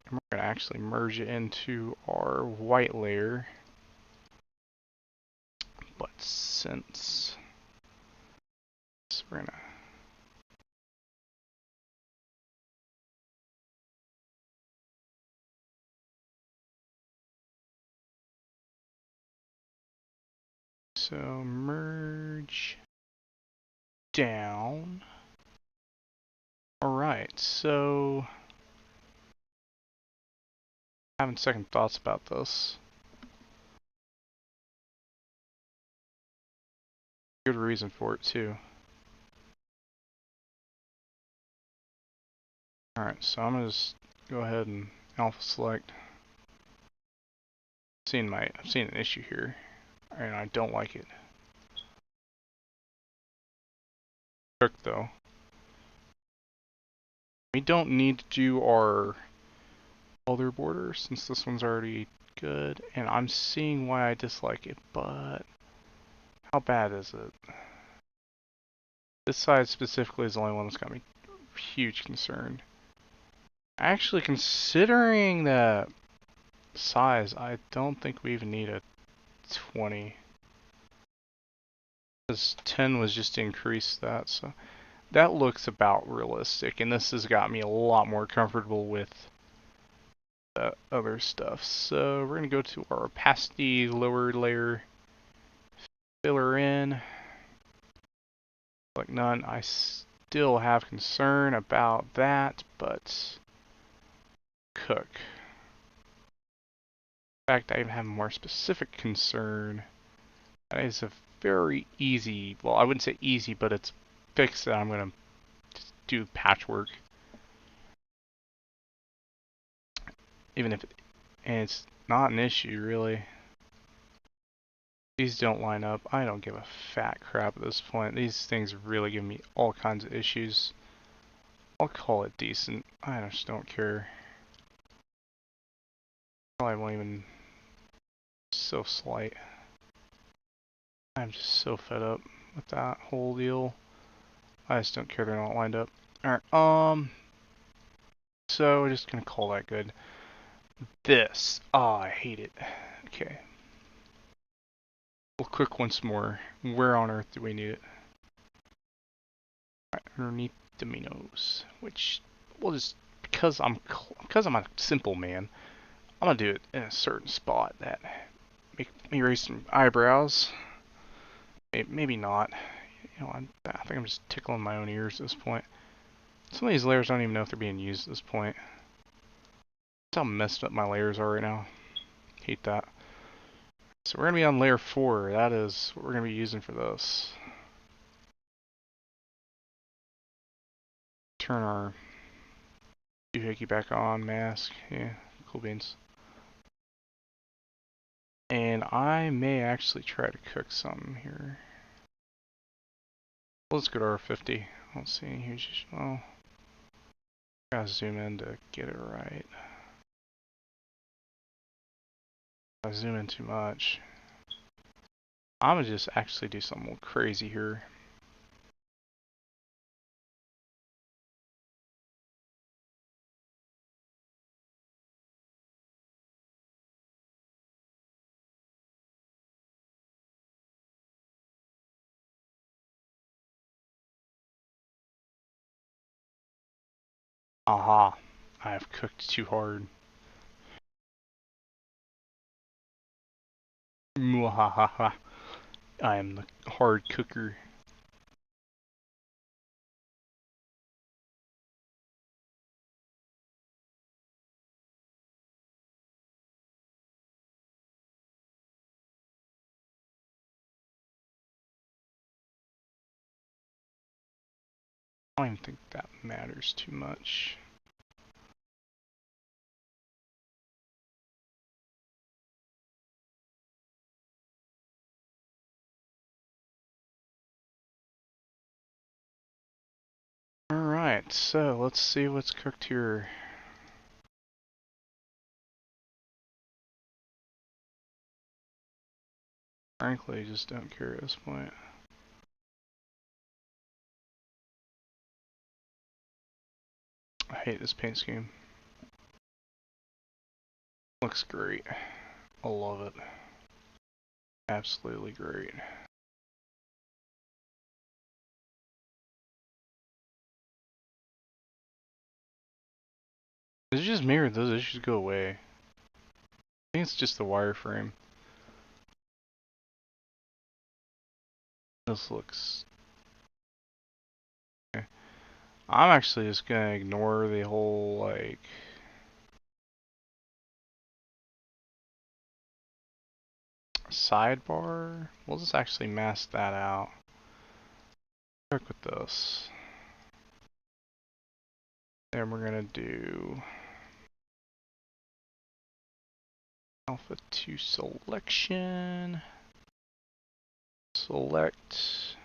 S1: And we're going to actually merge it into our white layer. But since we're going to so merge down. Alright, so having second thoughts about this. Good reason for it too. Alright, so I'm gonna just go ahead and alpha select. I'm seeing an issue here, and I don't like it. Cook though. We don't need to do our other border since this one's already good, and I'm seeing why I dislike it, but how bad is it? This side specifically is the only one that's got me huge concern. Actually, considering the size, I don't think we even need a 20. Because 10 was just to increase that, so that looks about realistic, and this has got me a lot more comfortable with the other stuff. So we're going to go to our opacity lower layer, filler in, like none. I still have concern about that, but cook. In fact, I even have a more specific concern. That is a very easy, well, I wouldn't say easy, but it's fixed that I'm going to do patchwork. Even if and it's not an issue, really. These don't line up. I don't give a fat crap at this point. These things really give me all kinds of issues. I'll call it decent. I just don't care. Probably won't even... So slight. I'm just so fed up with that whole deal. I just don't care they're not lined up. Alright, so we're just gonna call that good. This. Oh, I hate it. Okay. We'll click once more. Where on earth do we need it? Right, underneath dominoes, which we'll just because I'm a simple man, I'm gonna do it in a certain spot that make me raise some eyebrows. Maybe not. You know, I think I'm just tickling my own ears at this point. Some of these layers I don't even know if they're being used at this point. That's how messed up my layers are right now. Hate that. So we're gonna be on layer 4. That is what we're gonna be using for this. Turn our doohickey back on, mask. Yeah, cool beans. And I may actually try to cook some here. Let's go to our 50. I don't see any huge. Oh, gotta zoom in to get it right. I zoom in too much. I'm gonna just actually do something crazy here. Aha, I have cooked too hard. Mwahaha, I am the hard cooker. I don't even think that matters too much. Alright, so let's see what's cooked here. Frankly, I just don't care at this point. I hate this paint scheme. Looks great. I love it. Absolutely great. Does it just mirror those issues go away? I think it's just the wireframe. This looks... okay. I'm actually just gonna ignore the whole, like... sidebar. We'll just actually mask that out. Check with this. Then we're gonna do... Alpha 2 selection. Select.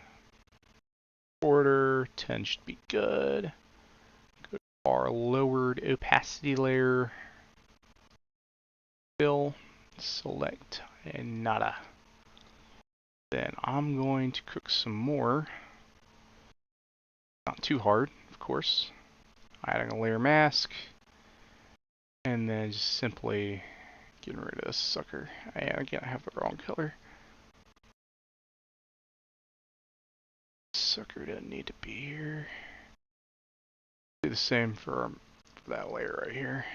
S1: Border 10 should be good. Go to our lowered opacity layer. Fill. Select. And nada. Then I'm going to cook some more. Not too hard, of course. Adding a layer mask. And then just simply getting rid of this sucker. Again, I have the wrong color. Sucker doesn't need to be here. Do the same for that layer right here.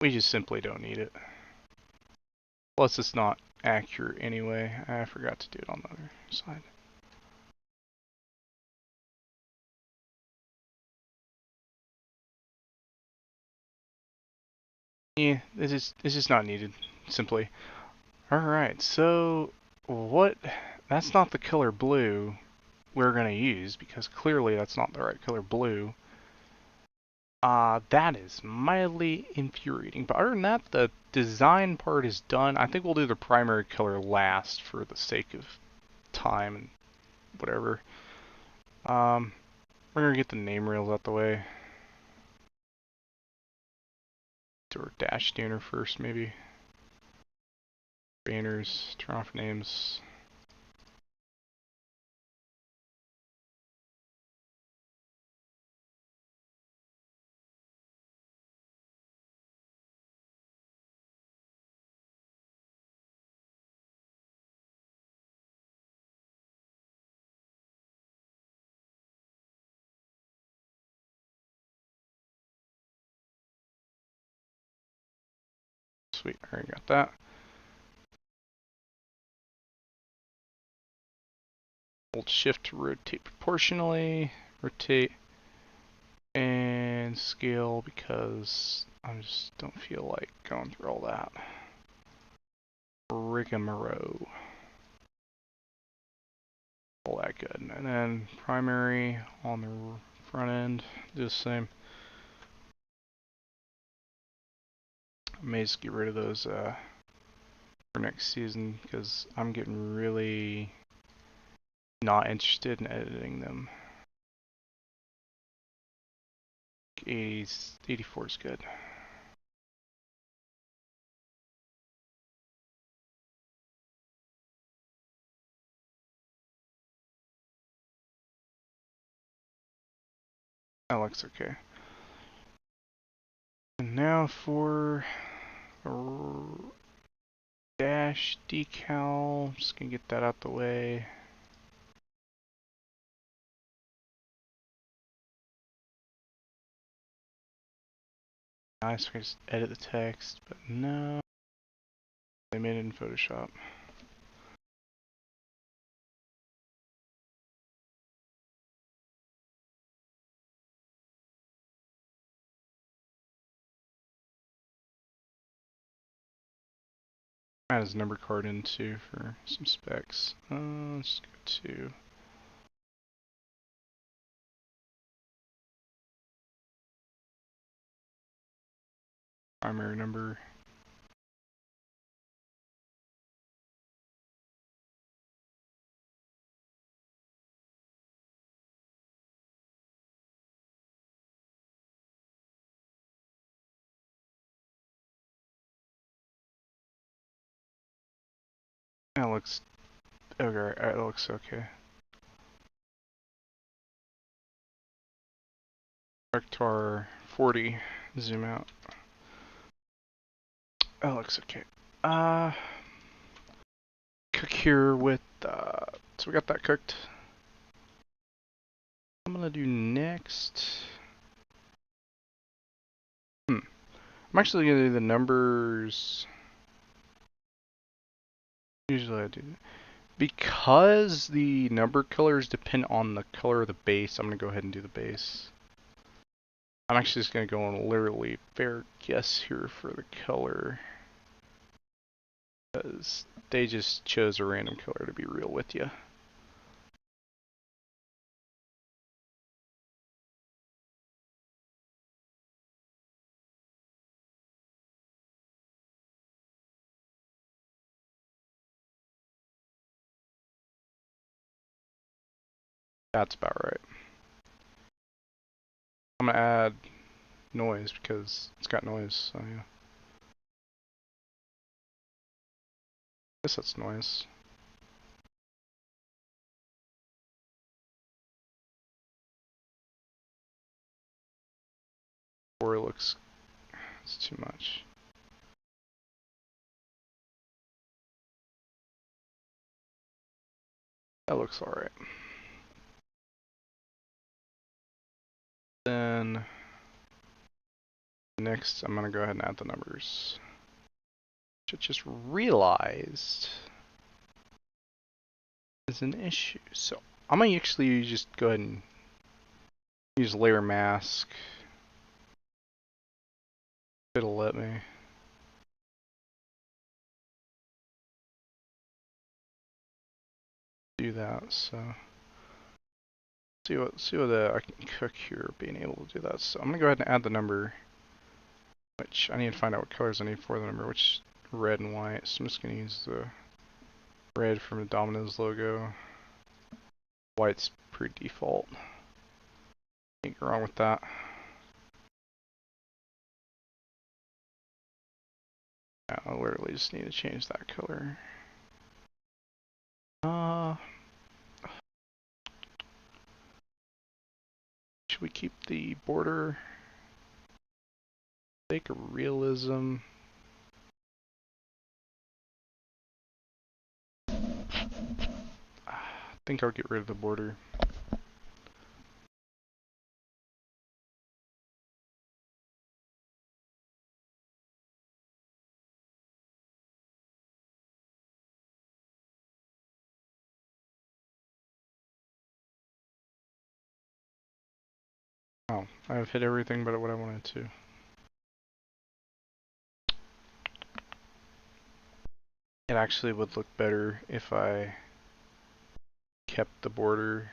S1: We just simply don't need it. Plus it's not accurate anyway. I forgot to do it on the other side. Yeah, it's just not needed, simply. Alright, so that's not the color blue we're gonna use, because clearly that's not the right color blue. That is mildly infuriating. But other than that, the design part is done. I think we'll do the primary color last for the sake of time and whatever. We're gonna get the name rails out the way. Do our dash standard first, maybe. Banners, turn off names. Sweet, I already got that. Hold shift to rotate proportionally. Rotate and scale because I just don't feel like going through all that rigmarole. All that good. And then primary on the front end, do the same. I may just get rid of those for next season because I'm getting really not interested in editing them. 84 is good. That looks okay. And now for dash decal. I'm just gonna get that out the way. Nice, we can just edit the text, but no. They made it in Photoshop. Add his number card in too for some specs. Let's go to primary number. That looks okay. That looks okay. Vector 40. Zoom out. That looks okay. Cook here with. So we got that cooked. I'm gonna do next. I'm actually gonna do the numbers. Usually I do. Because the number colors depend on the color of the base, I'm gonna go ahead and do the base. I'm actually just gonna go on literally fair guess here for the color. Because they just chose a random color to be real with you. That's about right. I'm gonna add noise because it's got noise, so yeah. Guess that's noise. Or it looks, it's too much. That looks alright. Then next I'm gonna go ahead and add the numbers. Which I just realized is an issue. So I'm gonna actually just go ahead and use layer mask. It'll let me. Do that, so see what I can cook here being able to do that. So I'm gonna go ahead and add the number, which I need to find out what colors I need for the number, which red and white. So I'm just gonna use the red from the Domino's logo. White's pretty default. Can't go wrong with that. I literally just need to change that color. Should we keep the border? Make a realism. I think I'll get rid of the border. Oh, I've hit everything but what I wanted to. It actually would look better if I kept the border.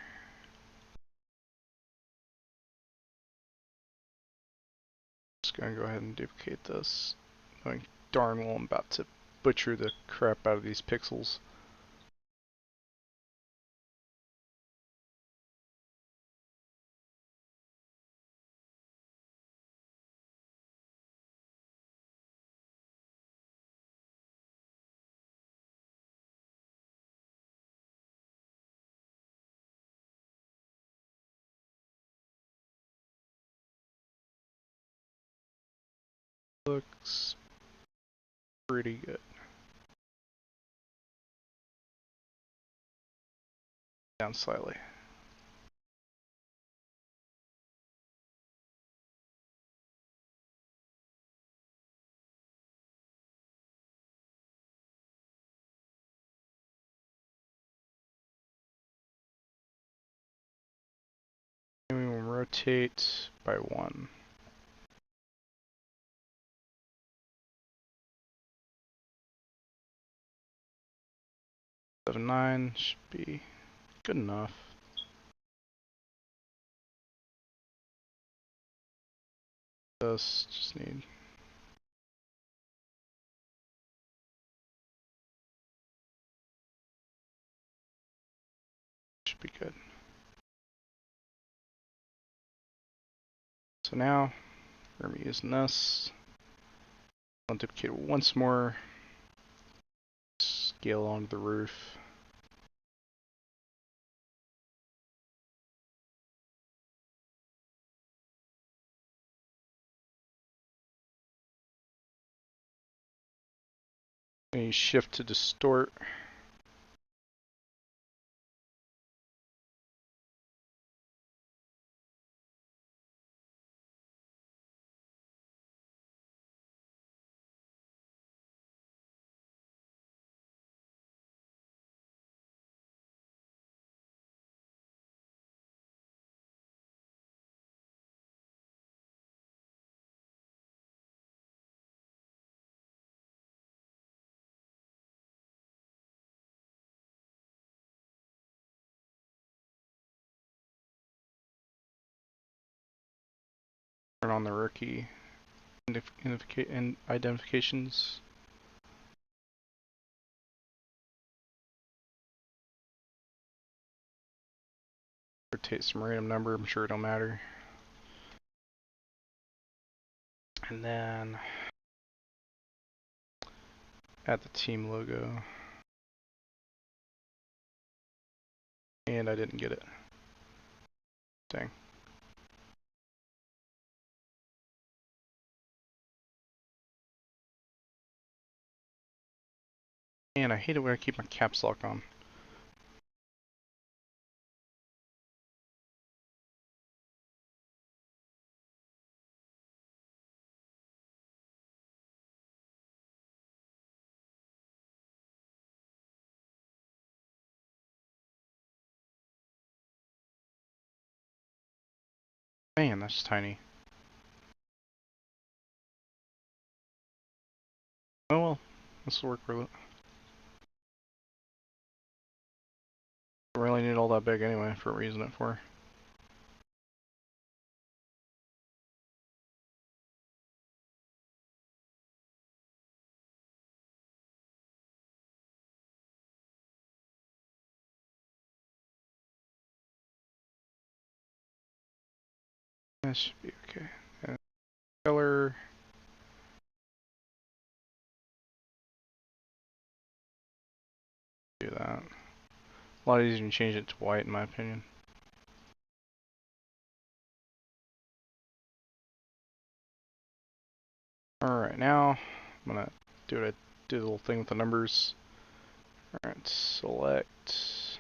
S1: Just gonna go ahead and duplicate this. Knowing darn well I'm about to butcher the crap out of these pixels. Looks pretty good. Down slightly. rotate by 1. Seven, 9 should be good enough. This just need should be good. So now we're gonna be using this. I'll duplicate it once more. Scale onto the roof. And you shift to distort. Turn on the rookie identifications. Rotate some random number, I'm sure it don't matter. And then add the team logo. And I didn't get it. Dang. And I hate it when I keep my caps lock on. Man, that's tiny. Oh well, this will work with it. Don't really need all that big anyway for what we're using it for. That should be okay. And color. Do that. A lot easier to change it to white in my opinion. Alright, now I'm gonna do what I do the little thing with the numbers. Alright, select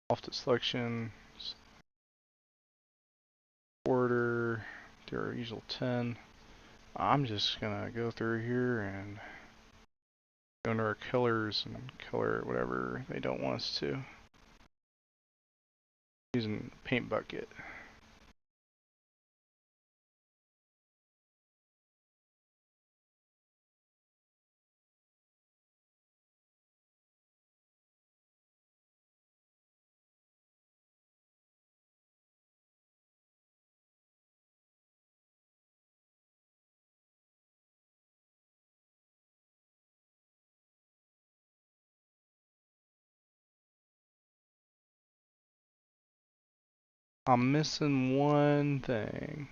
S1: off the selection, order, do our usual 10. I'm just gonna go through here and go into our colors and color whatever they don't want us to. Using paint bucket. I'm missing one thing.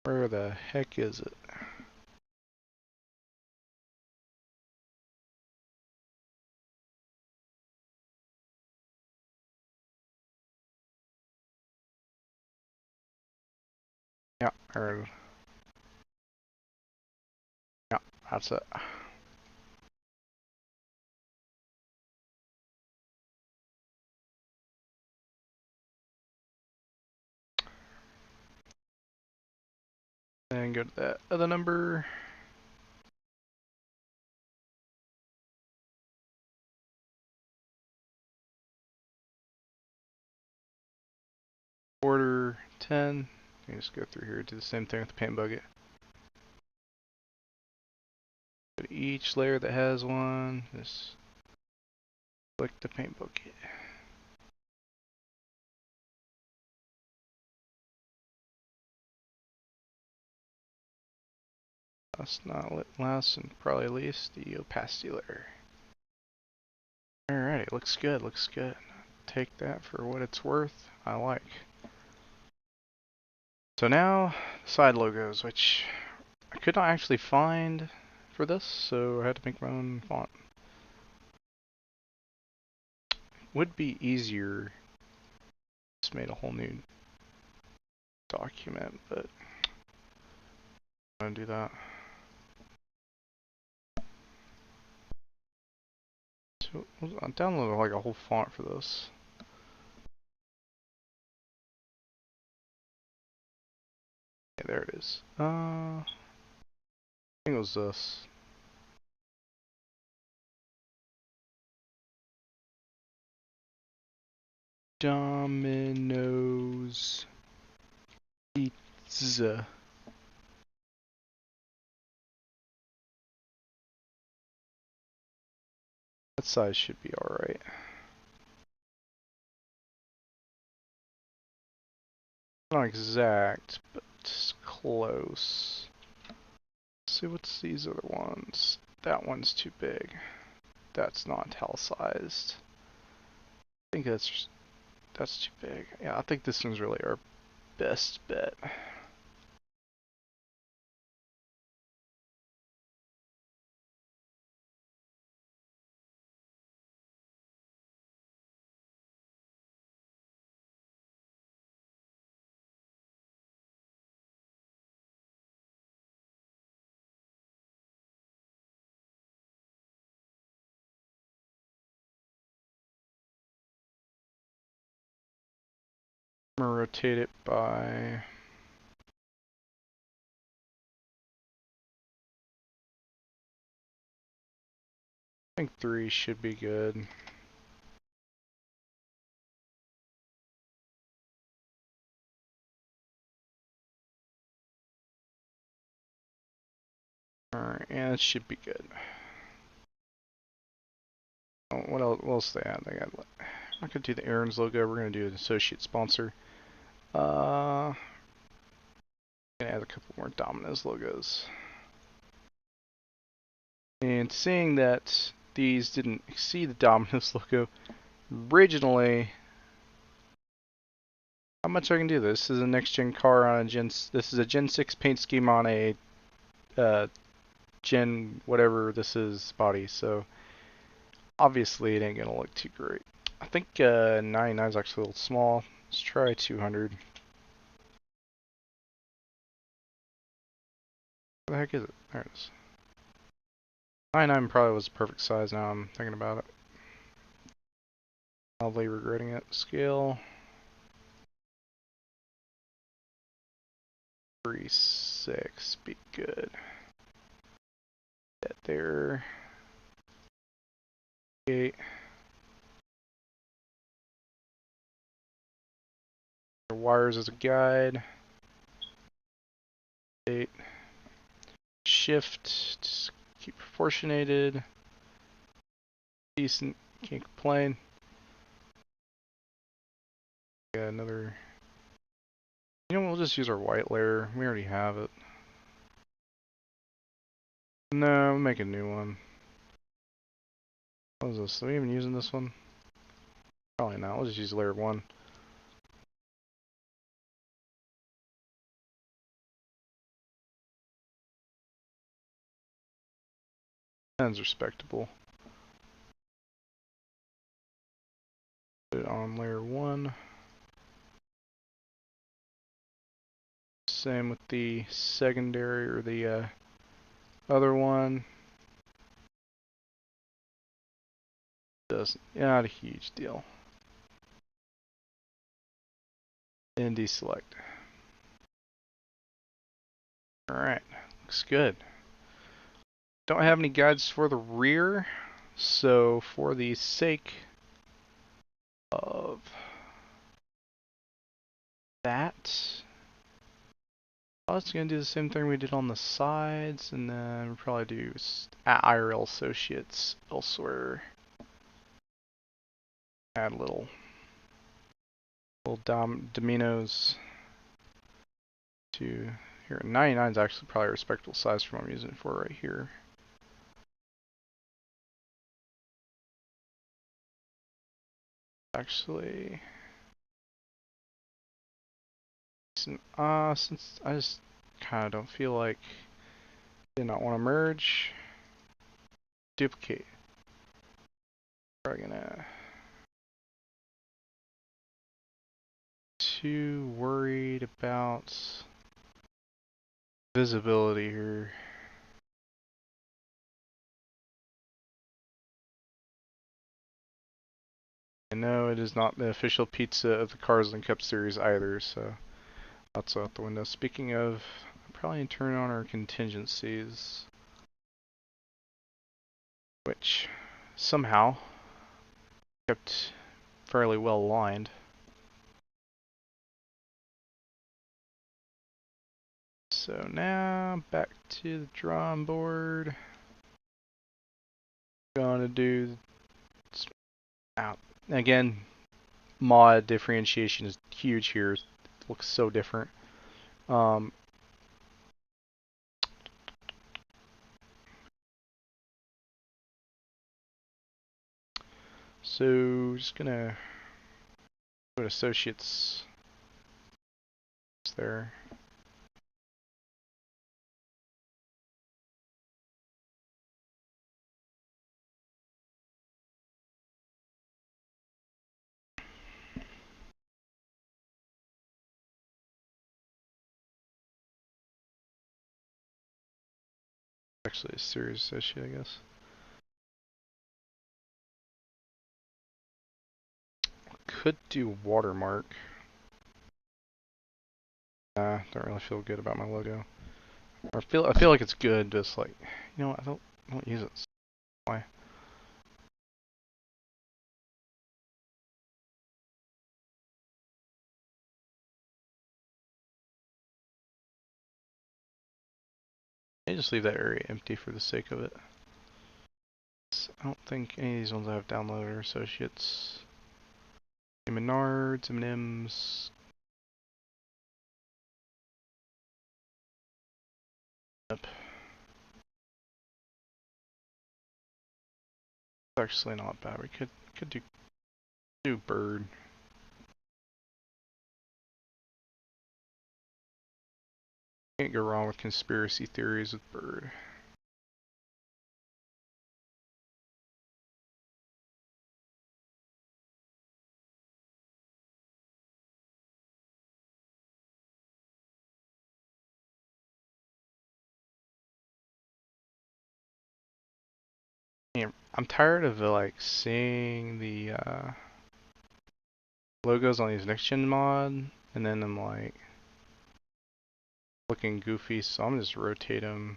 S1: Where the heck is it? Yeah, yeah, that's it. And go to that other number. 10. You just go through here, do the same thing with the paint bucket. But each layer that has one, just click the paint bucket. Last and probably least, the opacity layer. Alright, it looks good, looks good. Take that for what it's worth. I like. So now, side logos, which I could not actually find for this, so I had to make my own font. Would be easier, just made a whole new document, but I'm gonna do that. So I downloaded like a whole font for this. Yeah, there it is. I think it was this. Domino's Pizza. That size should be alright. Not exact, but close. Let's see what's these other ones. That one's too big. That's not italicized. I think that's too big. Yeah, I think this one's really our best bet. I'm gonna rotate it by I think 3 should be good. Alright, yeah, it should be good. Oh, what else they have? I'm not gonna do the Aaron's logo, we're gonna do an associate sponsor. Gonna add a couple more Domino's logos. And seeing that these didn't exceed the Domino's logo originally, how much I can do this? This is a next gen car on a this is a Gen 6 paint scheme on a Gen whatever this is body, so obviously it ain't gonna look too great. I think 99 is actually a little small. Let's try 200. Where the heck is it? There it is. 99 probably was the perfect size now I'm thinking about it. Probably regretting it. Scale 3.6, be good. That there. 8. Wires as a guide. 8. Shift, just keep proportionated. Decent, can't complain. Got another. You know, we'll just use our white layer. We already have it. No, we'll make a new one. What is this? Are we even using this one? Probably not. We'll just use layer 1. Sounds respectable. Put it on layer 1. Same with the secondary or the other one. Not a huge deal. And deselect. Alright, looks good. Don't have any guides for the rear, so for the sake of that. I was gonna do the same thing we did on the sides, and then we'll probably do IRL associates elsewhere. Add little dominoes to here. 99 is actually probably a respectable size for what I'm using it for right here. Actually, since I just kind of don't feel like, did not want to merge, duplicate. Probably gonna too worried about visibility here. I know it is not the official pizza of the Cars and Cup series either, so that's out the window. Speaking of, I'll probably turn on our contingencies, which somehow kept fairly well aligned. So now back to the drawing board. Gonna do out again. Mod differentiation is huge here. It looks so different. So just gonna put associates there. Actually, a series associate, I guess. Could do watermark. Don't really feel good about my logo. Or I feel like it's good, just like, you know what, I don't use it. Why? I just leave that area empty for the sake of it. I don't think any of these ones I have downloaded are associates. Menards, M&M's. Yep. It's actually not bad. We could do bird. Can't go wrong with conspiracy theories with bird. I'm tired of like seeing the logos on these next gen mod, and then I'm like looking goofy, so I'm just rotate them.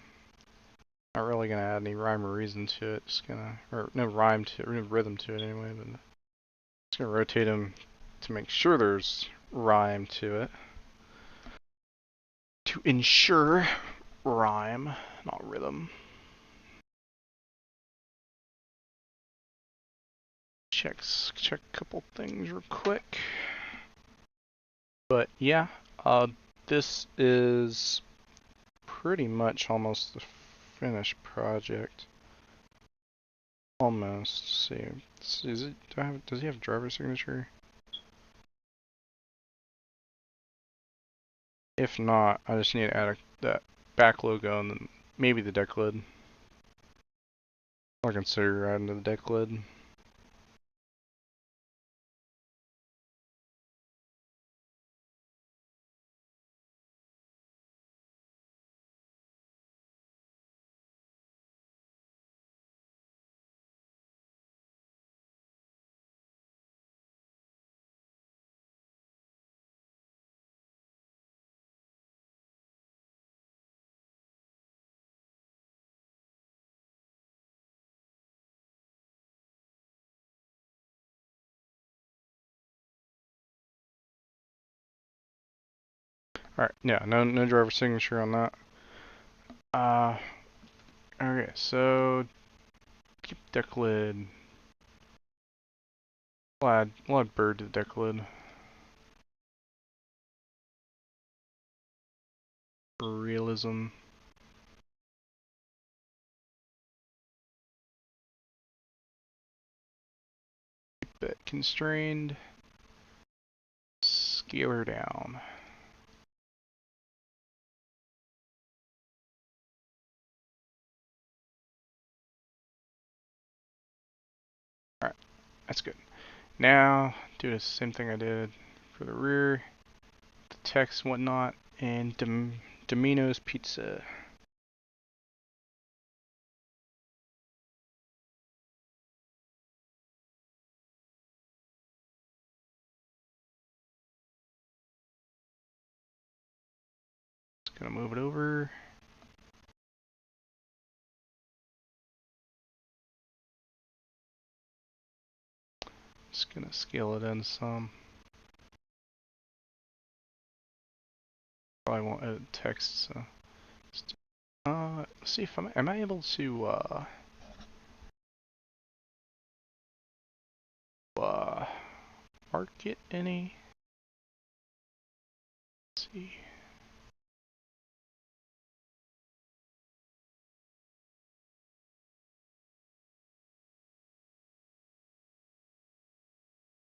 S1: Not really gonna add any rhyme or reason to it. Just gonna, or no rhyme to, or no rhythm to it anyway. But just gonna rotate them to make sure there's rhyme to it, to ensure rhyme, not rhythm. Check a couple things real quick. But yeah, this is pretty much almost the finished project. Almost. Let's see, is it? Does he have driver signature? If not, I just need to add that back logo and then maybe the deck lid. I'll consider adding to the deck lid. Alright, yeah, no driver signature on that. Okay, so keep deck lid. We'll add bird to the deck lid. For realism. Keep it constrained. Scale her down. Alright, that's good. Now, do the same thing I did for the rear, the text and whatnot, and Domino's Pizza. Just gonna move it over. Just gonna scale it in some. Probably won't edit text, so. Let's see if am I able to mark it any? Let's see.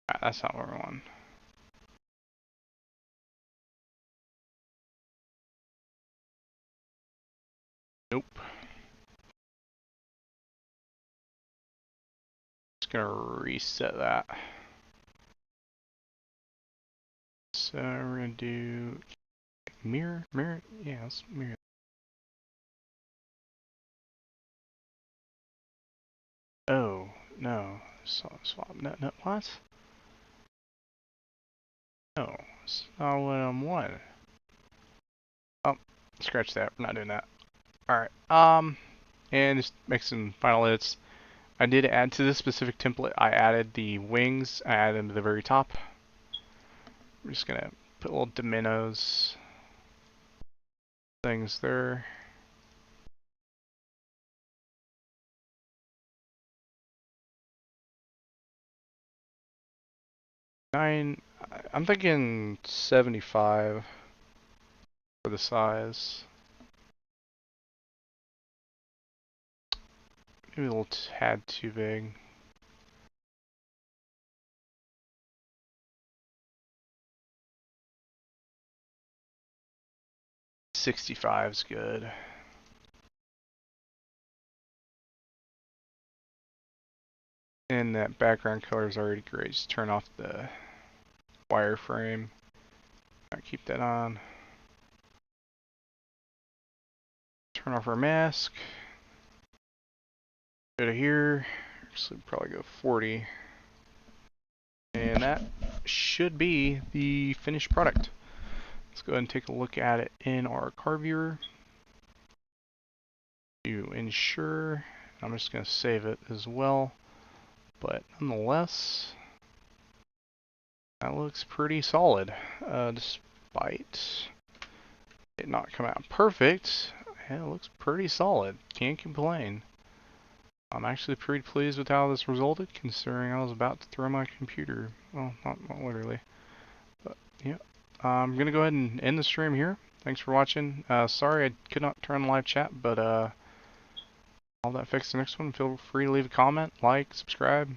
S1: Ah, that's not what we want. Nope. Just gonna reset that. So we're gonna do mirror, yeah, let's mirror. Oh, no, swap, no, what? No, it's not what I'm wanting. Oh, scratch that, we're not doing that. Alright, and just make some final edits. I did add to this specific template, I added the wings, I added them to the very top. I'm just gonna put little Domino's things there. I'm thinking 75 for the size. Maybe a little tad too big. '65's good. And that background color is already great. Just turn off the wireframe. I'll keep that on. Turn off our mask. Go to here. Actually, probably go 40. And that should be the finished product. Let's go ahead and take a look at it in our car viewer. To ensure, I'm just going to save it as well. But nonetheless, that looks pretty solid. Despite it not come out perfect, it looks pretty solid. Can't complain. I'm actually pretty pleased with how this resulted, considering I was about to throw my computer. Well, not literally. But, yeah. I'm going to go ahead and end the stream here. Thanks for watching. Sorry I could not turn on live chat, but all that fixed the next one. Feel free to leave a comment, like, subscribe.